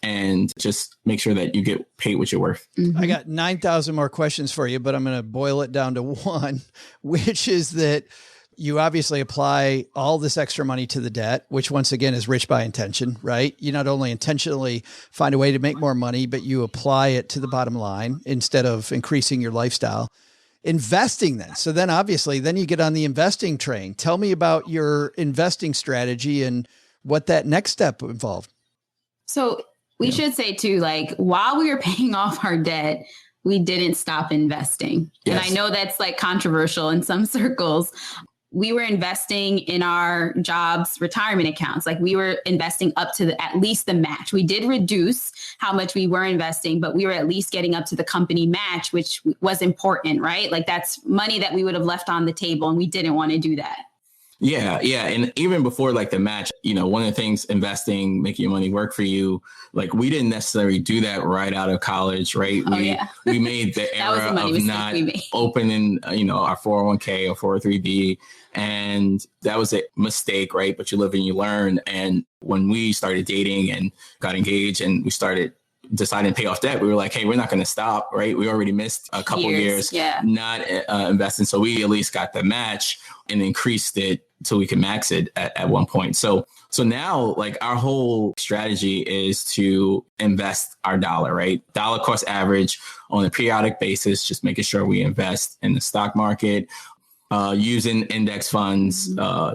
and just make sure that you get paid what you're worth. I got 9,000 more questions for you, but I'm going to boil it down to one, which is that you obviously apply all this extra money to the debt, which once again is rich by intention, right? You not only intentionally find a way to make more money, but you apply it to the bottom line instead of increasing your lifestyle. Investing then. So then obviously, then you get on the investing train. Tell me about your investing strategy and what that next step involved. So we should say too, like while we were paying off our debt, we didn't stop investing. Yes. And I know that's like controversial in some circles. We were investing in our jobs' retirement accounts. Like we were investing up to at least the match. We did reduce how much we were investing, but we were at least getting up to the company match, which was important, right? Like that's money that we would have left on the table, and we didn't want to do that. Yeah. And even before like the match, you know, one of the things, investing, making your money work for you, like we didn't necessarily do that right out of college, right? We made the era of not opening, you know, our 401k or 403b. And that was a mistake, right? But you live and you learn. And when we started dating and got engaged and we started deciding to pay off debt, we were like, hey, we're not going to stop, right? We already missed a couple years not investing. So we at least got the match and increased it so we could max it at one point. So now like our whole strategy is to invest our dollar, right? Dollar cost average on a periodic basis, just making sure we invest in the stock market, using index funds,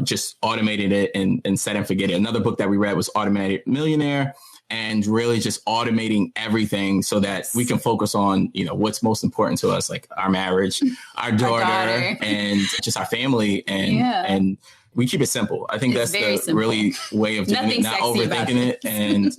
just automated it and set and forget it. Another book that we read was Automated Millionaire, and really just automating everything so that we can focus on, you know, what's most important to us, like our marriage, our daughter. And just our family. And we keep it simple. I think that's the simple. Really way of doing it, not overthinking it. And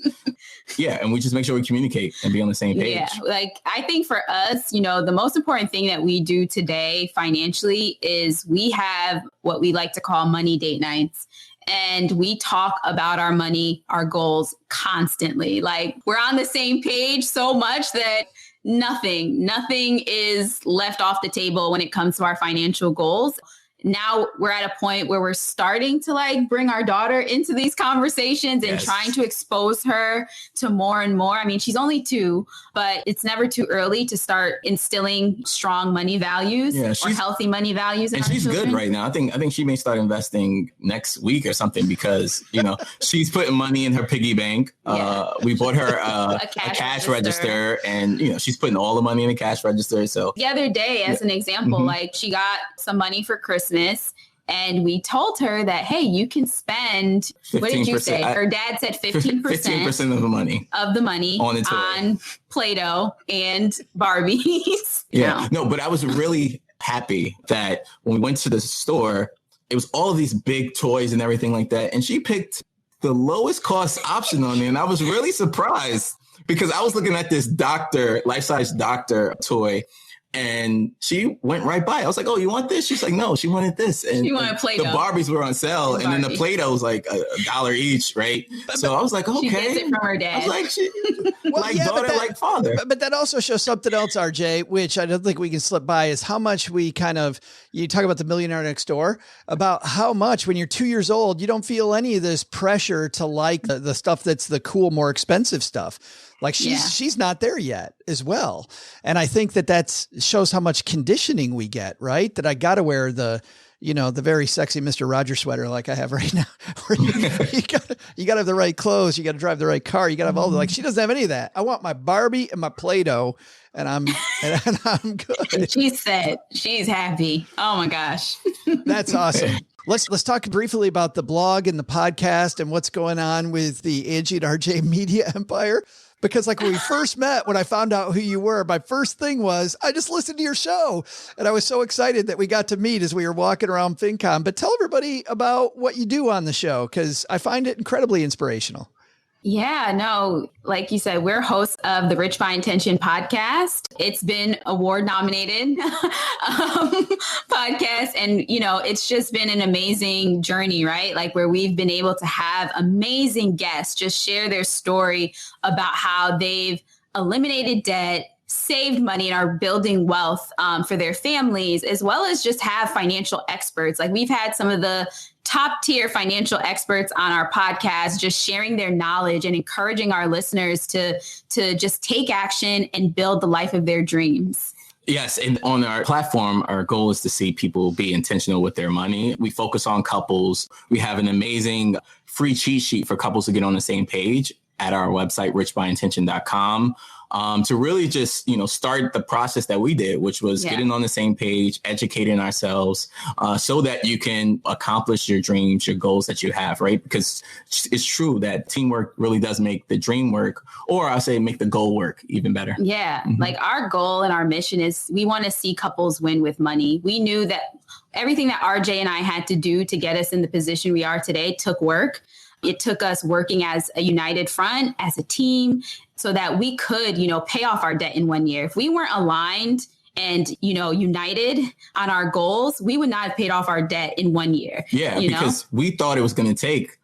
and we just make sure we communicate and be on the same page. Yeah, like I think for us, you know, the most important thing that we do today financially is we have what we like to call money date nights. And we talk about our money, our goals constantly. Like we're on the same page so much that nothing is left off the table when it comes to our financial goals. Now we're at a point where we're starting to like bring our daughter into these conversations and trying to expose her to more and more. I mean, she's only 2, but it's never too early to start instilling strong money values or healthy money values. And she's good right now. I think she may start investing next week or something because, you know, she's putting money in her piggy bank. We bought her a cash register and, you know, she's putting all the money in a cash register. So the other day, as an example, like she got some money for Christmas And we told her that, hey, you can spend, what did you say? Her dad said 15%. 15% of the money. On Play-Doh and Barbies. Yeah. No, but I was really happy that when we went to the store, it was all of these big toys and everything like that. And she picked the lowest cost option on there. And I was really surprised because I was looking at this life-size doctor toy. And she went right by. I was like, "Oh, you want this?" She's like, "No, she wanted this." And she wanted Play-Doh. The Barbies were on sale, and then the Play-Doh was like $1 each, right? So I was like, "Okay." She gets it from her dad. I was like, daughter, like father. But that also shows something else, RJ, which I don't think we can slip by, is how much we you talk about the millionaire next door, about how much when you're 2 years old, you don't feel any of this pressure to like the stuff that's the cool, more expensive stuff. Like she's not there yet as well. And I think that shows how much conditioning we get, right? That I got to wear the very sexy Mr. Rogers sweater like I have right now. you got to have the right clothes. You got to drive the right car. You got to have all she doesn't have any of that. I want my Barbie and my Play-Doh and I'm good. She said she's happy. Oh my gosh. That's awesome. Let's talk briefly about the blog and the podcast and what's going on with the Anjie and RJ media empire. Because like when we first met, when I found out who you were, my first thing was, I just listened to your show. And I was so excited that we got to meet as we were walking around FinCon. But tell everybody about what you do on the show, because I find it incredibly inspirational. Yeah, no, like you said, we're hosts of the Rich by Intention podcast. It's been award nominated podcast. And, it's just been an amazing journey, right? Like where we've been able to have amazing guests just share their story about how they've eliminated debt, saved money, and are building wealth for their families, as well as just have financial experts. Like we've had some of the top tier financial experts on our podcast, just sharing their knowledge and encouraging our listeners to just take action and build the life of their dreams. Yes. And on our platform, our goal is to see people be intentional with their money. We focus on couples. We have an amazing free cheat sheet for couples to get on the same page at our website, richbyintention.com. To really just, start the process that we did, which was getting on the same page, educating ourselves so that you can accomplish your dreams, your goals that you have, right? Because it's true that teamwork really does make the dream work, or I'll say make the goal work even better. Yeah. Mm-hmm. Like our goal and our mission is we want to see couples win with money. We knew that everything that RJ and I had to do to get us in the position we are today took work. It took us working as a united front, as a team, so that we could, pay off our debt in 1 year. If we weren't aligned and, united on our goals, we would not have paid off our debt in 1 year. Yeah, because we thought it was going to take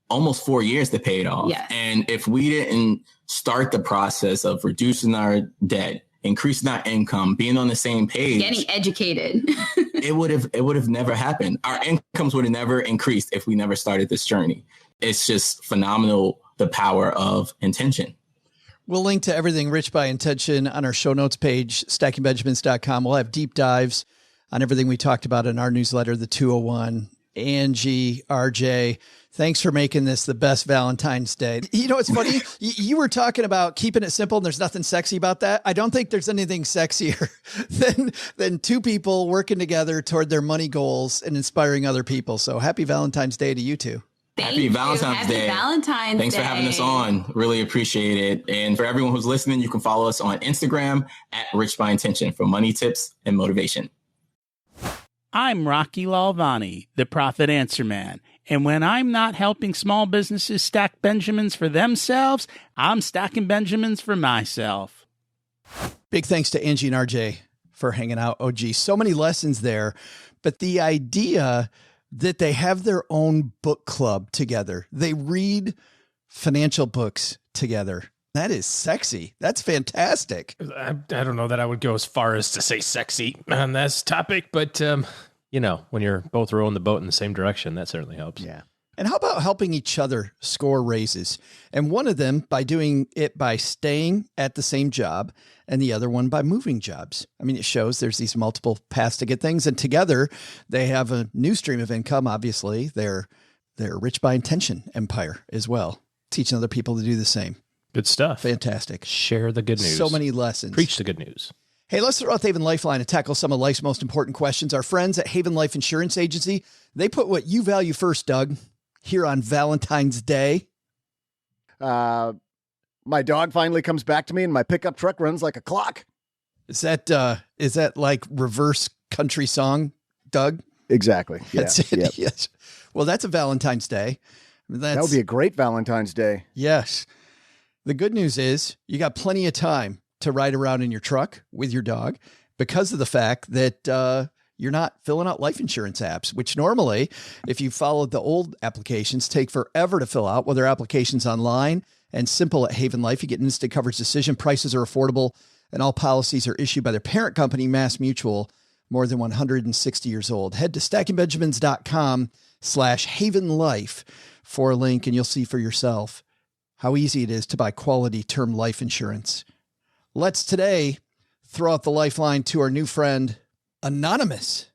almost 4 years to pay it off. Yes. And if we didn't start the process of reducing our debt, increasing our income, being on the same page, getting educated, it would have never happened. Our incomes would have never increased if we never started this journey. It's just phenomenal, the power of intention. We'll link to everything Rich by Intention on our show notes page, stackingbenjamins.com. We'll have deep dives on everything we talked about in our newsletter, the 201. Anjie, RJ, thanks for making this the best Valentine's Day. It's funny. You were talking about keeping it simple and there's nothing sexy about that. I don't think there's anything sexier than two people working together toward their money goals and inspiring other people. So happy Valentine's Day to you two. Happy Valentine's Day. Thanks for having us on. Really appreciate it. And for everyone who's listening, you can follow us on Instagram at Rich by Intention for money tips and motivation. I'm Rocky Lalvani, the Profit Answer Man. And when I'm not helping small businesses stack Benjamins for themselves, I'm stacking Benjamins for myself. Big thanks to Anjie and RJ for hanging out. Oh, geez, so many lessons there. But the idea that they have their own book club together. They read financial books together. That is sexy. That's fantastic. I don't know that I would go as far as to say sexy on this topic, but when you're both rowing the boat in the same direction, that certainly helps. Yeah. And how about helping each other score raises? And one of them by doing it by staying at the same job and the other one by moving jobs. I mean, it shows there's these multiple paths to get things. And together they have a new stream of income. Obviously, they're Rich by Intention empire as well, teaching other people to do the same. Good stuff. Fantastic. Share the good news. So many lessons. Preach the good news. Hey, let's throw out the Haven Lifeline to tackle some of life's most important questions. Our friends at Haven Life Insurance Agency, they put what you value first, Doug, here on Valentine's Day. My dog finally comes back to me and my pickup truck runs like a clock. Is that like reverse country song, Doug? Exactly. That's it. Yep. Yes. Well, that's a Valentine's Day. That would be a great Valentine's Day. Yes. The good news is you got plenty of time to ride around in your truck with your dog because of the fact that you're not filling out life insurance apps, which normally, if you followed the old applications, take forever to fill out. Well, their applications online and simple at Haven Life. You get an instant coverage decision. Prices are affordable, and all policies are issued by their parent company, Mass Mutual, more than 160 years old. Head to stackingbenjamins.com/havenlife for a link, and you'll see for yourself how easy it is to buy quality term life insurance. Let's today throw out the lifeline to our new friend, Anonymous.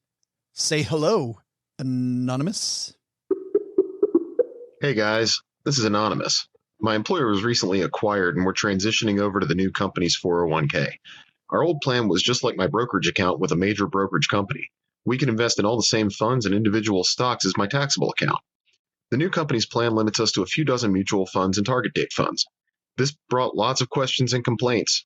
Say hello, Anonymous. Hey guys, this is Anonymous. My employer was recently acquired and we're transitioning over to the new company's 401k. Our old plan was just like my brokerage account with a major brokerage company. We can invest in all the same funds and individual stocks as my taxable account. The new company's plan limits us to a few dozen mutual funds and target date funds. This brought lots of questions and complaints.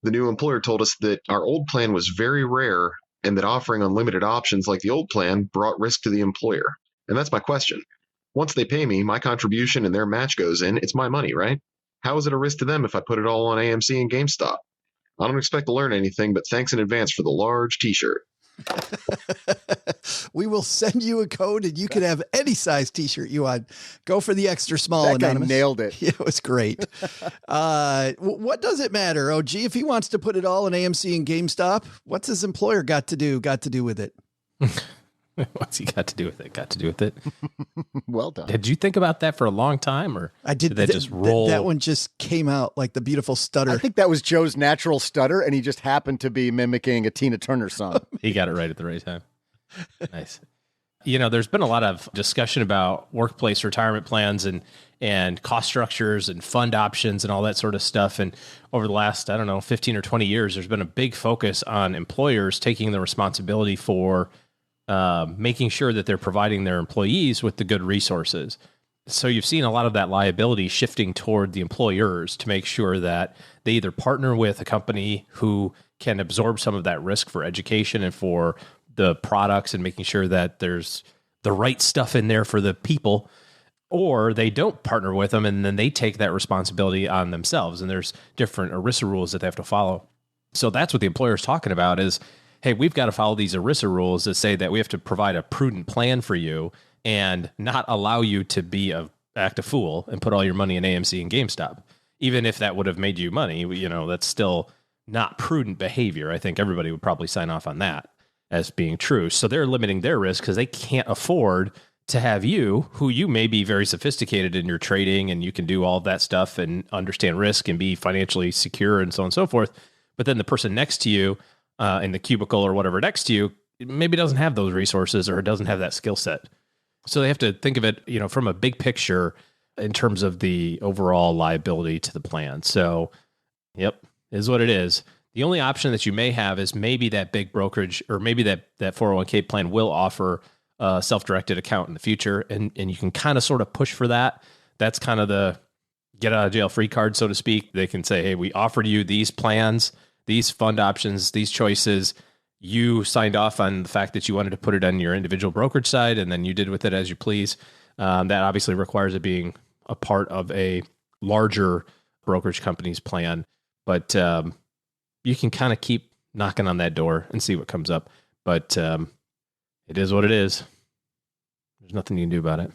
The new employer told us that our old plan was very rare and that offering unlimited options like the old plan brought risk to the employer. And that's my question. Once they pay me, my contribution and their match goes in. It's my money, right? How is it a risk to them if I put it all on AMC and GameStop? I don't expect to learn anything, but thanks in advance for the large t-shirt. We will send you a code and you can have any size t-shirt you want. Go for the extra small. That guy Anonymous. nailed it. Yeah, it was great. What does it matter? Oh, gee, if he wants to put it all in AMC and GameStop, what's his employer got to do with it? What's he got to do with it? Got to do with it. Well done. Did you think about that for a long time, or I did that just roll? That one just came out like the beautiful stutter. I think that was Joe's natural stutter, and he just happened to be mimicking a Tina Turner song. He got it right at the right time. Nice. You know, there's been a lot of discussion about workplace retirement plans and cost structures and fund options and all that sort of stuff. And over the last, 15 or 20 years, there's been a big focus on employers taking the responsibility for making sure that they're providing their employees with the good resources. So you've seen a lot of that liability shifting toward the employers to make sure that they either partner with a company who can absorb some of that risk for education and for the products and making sure that there's the right stuff in there for the people, or they don't partner with them and then they take that responsibility on themselves. And there's different ERISA rules that they have to follow. So that's what the employer is talking about is, hey, we've got to follow these ERISA rules that say that we have to provide a prudent plan for you and not allow you to act a fool and put all your money in AMC and GameStop. Even if that would have made you money, that's still not prudent behavior. I think everybody would probably sign off on that as being true. So they're limiting their risk because they can't afford to have you, who you may be very sophisticated in your trading and you can do all of that stuff and understand risk and be financially secure and so on and so forth. But then the person next to you in the cubicle or whatever next to you maybe doesn't have those resources or doesn't have that skill set. So they have to think of it, from a big picture in terms of the overall liability to the plan. So, yep, is what it is. The only option that you may have is maybe that big brokerage or maybe that 401k plan will offer a self-directed account in the future. And you can kind of sort of push for that. That's kind of the get out of jail free card, so to speak. They can say, hey, we offered you these plans, these fund options, these choices. You signed off on the fact that you wanted to put it on your individual brokerage side, and then you did with it as you please. That obviously requires it being a part of a larger brokerage company's plan. But you can kind of keep knocking on that door and see what comes up. But it is what it is. There's nothing you can do about it.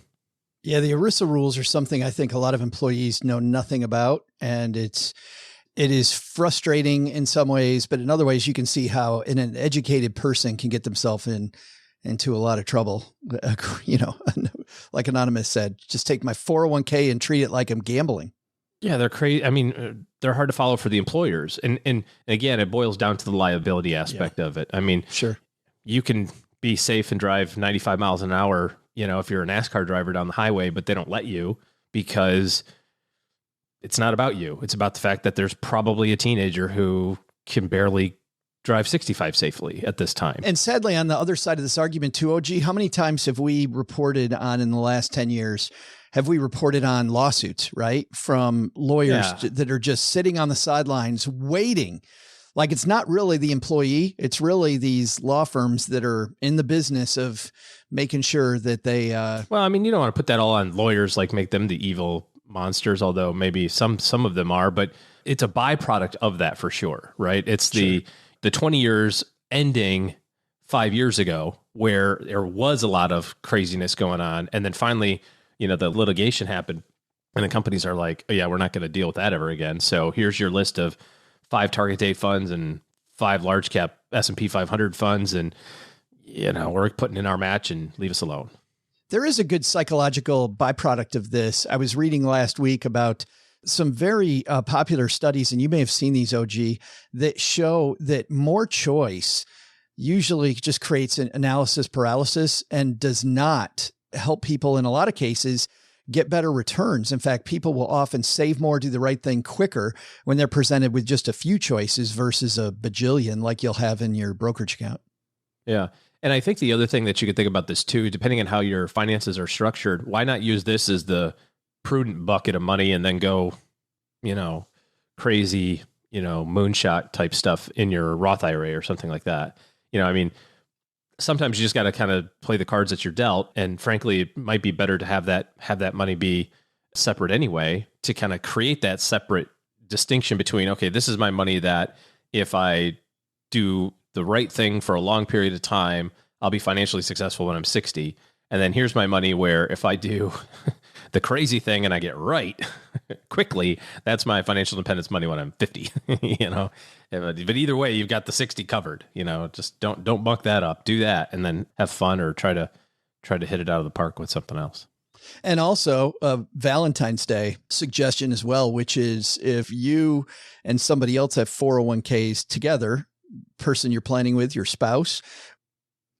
Yeah, the ERISA rules are something I think a lot of employees know nothing about, and it is frustrating in some ways, but in other ways you can see how an educated person can get themselves into a lot of trouble. Like Anonymous said, just take my 401k and treat it like I'm gambling. Yeah, they're crazy. I mean, they're hard to follow for the employers. And again, it boils down to the liability aspect of it. I mean, sure, you can be safe and drive 95 miles an hour, if you're a NASCAR driver down the highway, but they don't let you because it's not about you. It's about the fact that there's probably a teenager who can barely drive 65 safely at this time. And sadly, on the other side of this argument too, OG, how many times have we reported on in the last 10 years, have we reported on lawsuits, right? From lawyers that are just sitting on the sidelines waiting. Like it's not really the employee. It's really these law firms that are in the business of making sure that they, well, I mean, you don't want to put that all on lawyers, like make them the evil monsters, although maybe some of them are, but it's a byproduct of that for sure, right? It's the 20 years ending 5 years ago where there was a lot of craziness going on. And then finally, the litigation happened and the companies are like, oh yeah, we're not going to deal with that ever again. So here's your list of 5 target date funds and 5 large cap S&P 500 funds. And, we're putting in our match and leave us alone. There is a good psychological byproduct of this. I was reading last week about some very popular studies, and you may have seen these, OG, that show that more choice usually just creates an analysis paralysis and does not help people in a lot of cases get better returns. In fact, people will often save more, do the right thing quicker when they're presented with just a few choices versus a bajillion like you'll have in your brokerage account. Yeah. And I think the other thing that you could think about this too, depending on how your finances are structured, why not use this as the prudent bucket of money and then go, crazy, moonshot type stuff in your Roth IRA or something like that. Sometimes you just got to kind of play the cards that you're dealt. And frankly, it might be better to have that money be separate anyway, to kind of create that separate distinction between, okay, this is my money that if I do the right thing for a long period of time, I'll be financially successful when I'm 60. And then here's my money where if I do the crazy thing and I get right quickly, that's my financial independence money when I'm 50, But either way, you've got the 60 covered, just don't buck that up, do that, and then have fun or try to hit it out of the park with something else. And also a Valentine's Day suggestion as well, which is if you and somebody else have 401ks together, person you're planning with, your spouse,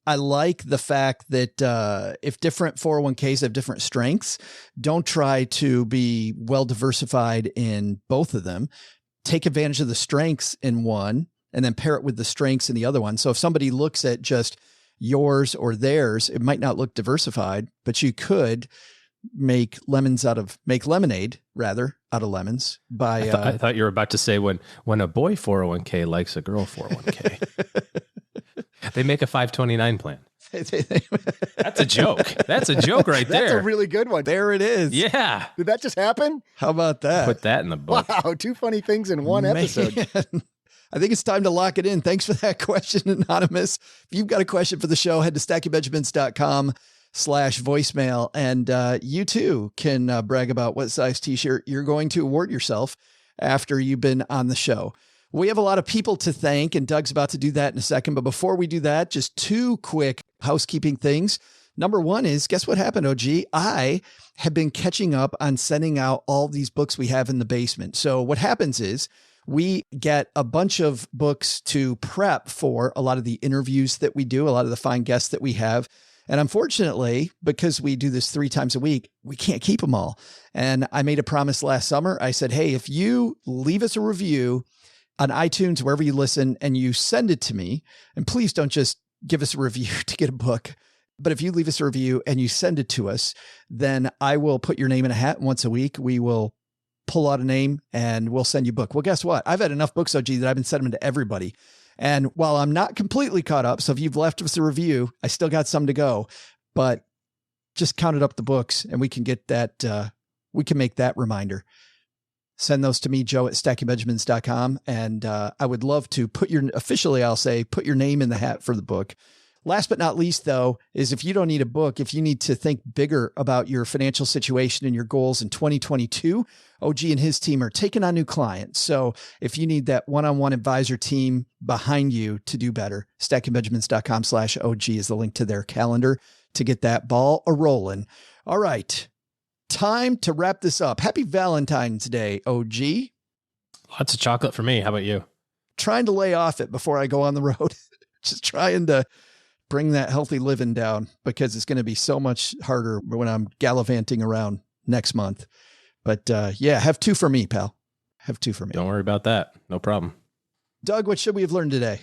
I like the fact that if different 401ks have different strengths, don't try to be well diversified in both of them. Take advantage of the strengths in one and then pair it with the strengths in the other one. So if somebody looks at just yours or theirs, it might not look diversified, but you could make lemonade rather out of lemons by I thought you were about to say when a boy 401k likes a girl 401k. They make a 529 plan. That's a joke. That's a joke right there. That's a really good one. There it is. Yeah. Did that just happen? How about that? Put that in the book. Wow. 2 funny things in one episode. I think it's time to lock it in. Thanks for that question, Anonymous. If you've got a question for the show, head to stackingbenjamins.com/voicemail. And you too can brag about what size t-shirt you're going to award yourself after you've been on the show. We have a lot of people to thank, and Doug's about to do that in a second. But before we do that, just 2 quick housekeeping things. Number one is, guess what happened, OG? I have been catching up on sending out all these books we have in the basement. So what happens is we get a bunch of books to prep for a lot of the interviews that we do, a lot of the fine guests that we have. And unfortunately, because we do this 3 times a week, we can't keep them all. And I made a promise last summer. I said, hey, if you leave us a review on iTunes, wherever you listen, and you send it to me, and please don't just give us a review to get a book, but if you leave us a review and you send it to us, then I will put your name in a hat once a week. We will pull out a name and we'll send you a book. Well, guess what? I've had enough books, OG, that I've been sending them to everybody. And while I'm not completely caught up, so if you've left us a review, I still got some to go, but just counted up the books and we can get that, we can make that reminder. Send those to me, Joe at stackingbenjamins.com. And I would love to put your name in the hat for the book. Last but not least, though, is if you don't need a book, if you need to think bigger about your financial situation and your goals in 2022, OG and his team are taking on new clients. So if you need that one-on-one advisor team behind you to do better, stackingbenjamins.com/OG is the link to their calendar to get that ball a-rolling. All right. Time to wrap this up. Happy Valentine's Day, OG. Lots of chocolate for me. How about you? Trying to lay off it before I go on the road. Just trying to bring that healthy living down because it's going to be so much harder when I'm gallivanting around next month. But yeah, have 2 for me, pal. Have 2 for me. Don't worry about that. No problem. Doug, what should we have learned today?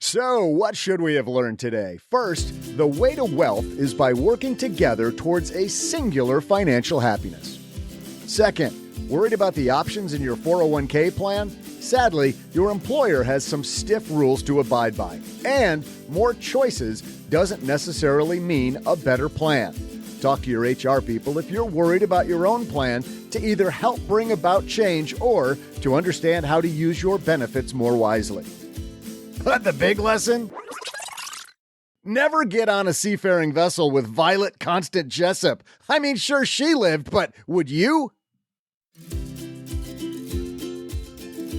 So, what should we have learned today? First, the way to wealth is by working together towards a singular financial happiness. Second, worried about the options in your 401k plan? Sadly, your employer has some stiff rules to abide by, and more choices doesn't necessarily mean a better plan. Talk to your HR people if you're worried about your own plan to either help bring about change or to understand how to use your benefits more wisely. But the big lesson? Never get on a seafaring vessel with Violet Constant Jessup. I mean, sure, she lived, but would you?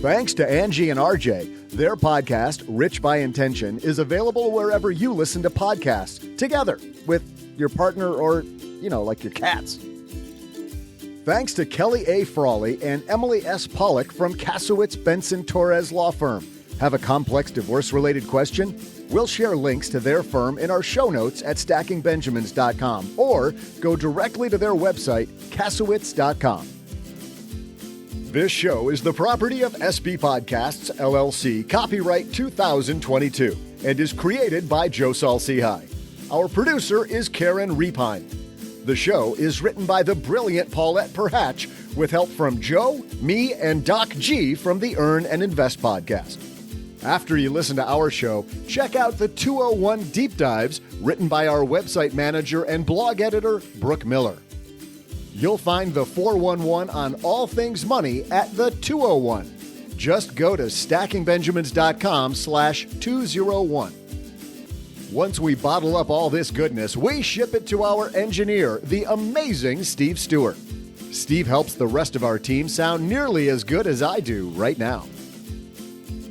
Thanks to Anjie and RJ. Their podcast, Rich by Intention, is available wherever you listen to podcasts, together with your partner or, like your cats. Thanks to Kelly A. Frawley and Emily S. Pollock from Kasowitz Benson Torres Law Firm. Have a complex divorce-related question? We'll share links to their firm in our show notes at stackingbenjamins.com or go directly to their website, kasowitz.com. This show is the property of SB Podcasts, LLC, copyright 2022, and is created by Joe Saul-Sehy. Our producer is Karen Repine. The show is written by the brilliant Paulette Perhatch with help from Joe, me, and Doc G from the Earn and Invest podcast. After you listen to our show, check out the 201 Deep Dives written by our website manager and blog editor, Brooke Miller. You'll find the 411 on all things money at the 201. Just go to stackingbenjamins.com/201. Once we bottle up all this goodness, we ship it to our engineer, the amazing Steve Stewart. Steve helps the rest of our team sound nearly as good as I do right now.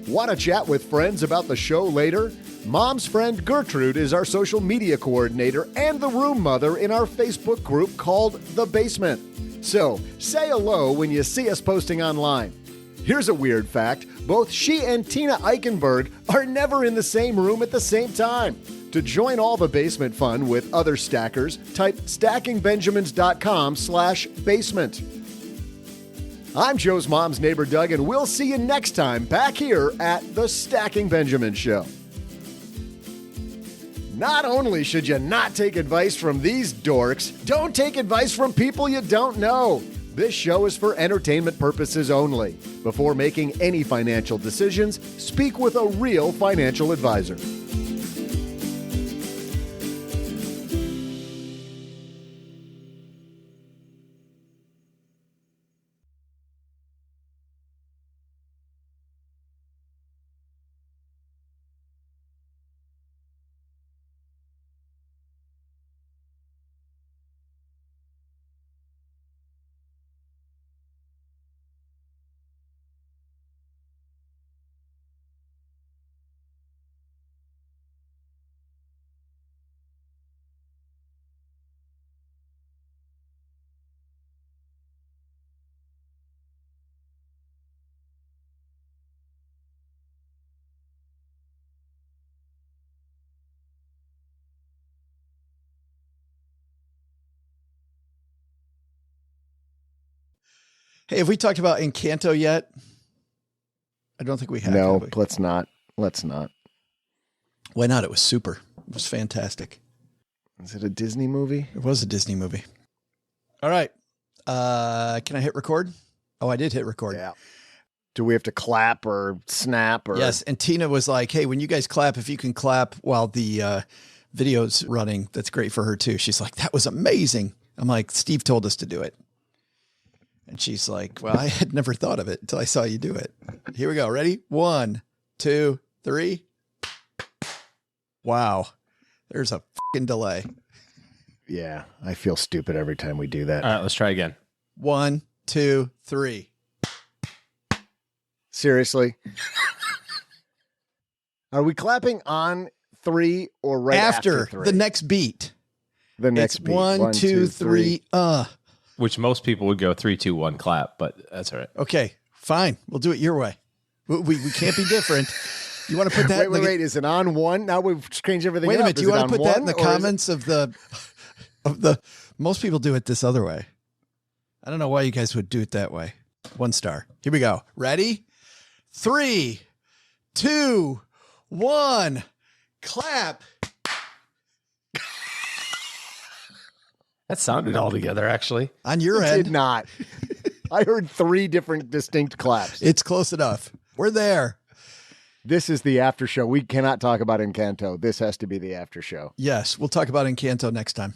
Want to chat with friends about the show later? Mom's friend Gertrude is our social media coordinator and the room mother in our Facebook group called The Basement. So, say hello when you see us posting online. Here's a weird fact. Both she and Tina Eichenberg are never in the same room at the same time. To join all the basement fun with other stackers, type stackingbenjamins.com/basement. I'm Joe's mom's neighbor, Doug, and we'll see you next time back here at the Stacking Benjamin Show. Not only should you not take advice from these dorks, don't take advice from people you don't know. This show is for entertainment purposes only. Before making any financial decisions, speak with a real financial advisor. Hey, have we talked about Encanto yet? I don't think we have. No, have we? let's not. Let's not. Why not? It was super. It was fantastic. Is it a Disney movie? It was a Disney movie. All right. Can I hit record? Oh, I did hit record. Yeah. Do we have to clap or snap? Or Yes. And Tina was like, hey, when you guys clap, if you can clap while the video's running, that's great for her too. She's like, that was amazing. I'm like, Steve told us to do it. And she's like, well, I had never thought of it until I saw you do it. Here we go. Ready? 1, 2, 3. Wow. There's a fucking delay. Yeah. I feel stupid every time we do that. All right, let's try again. 1, 2, 3. Seriously? Are we clapping on 3 or right after 3? The next beat. The next beat. 1, 2, 3. Which most people would go 3, 2, 1 clap, but that's all right. Okay, fine. We'll do it your way. We can't be different. You want to put that? Wait. Is it on 1? Now we've changed everything. Wait a minute. Up. Do you want to put that in the comments of the? Most people do it this other way. I don't know why you guys would do it that way. 1 star. Here we go. Ready? 3, 2, 1. Clap. That sounded all together, actually. On your It end. did not. I heard 3 different distinct claps. It's close enough. We're there. This is the after show. We cannot talk about Encanto. This has to be the after show. Yes, we'll talk about Encanto next time.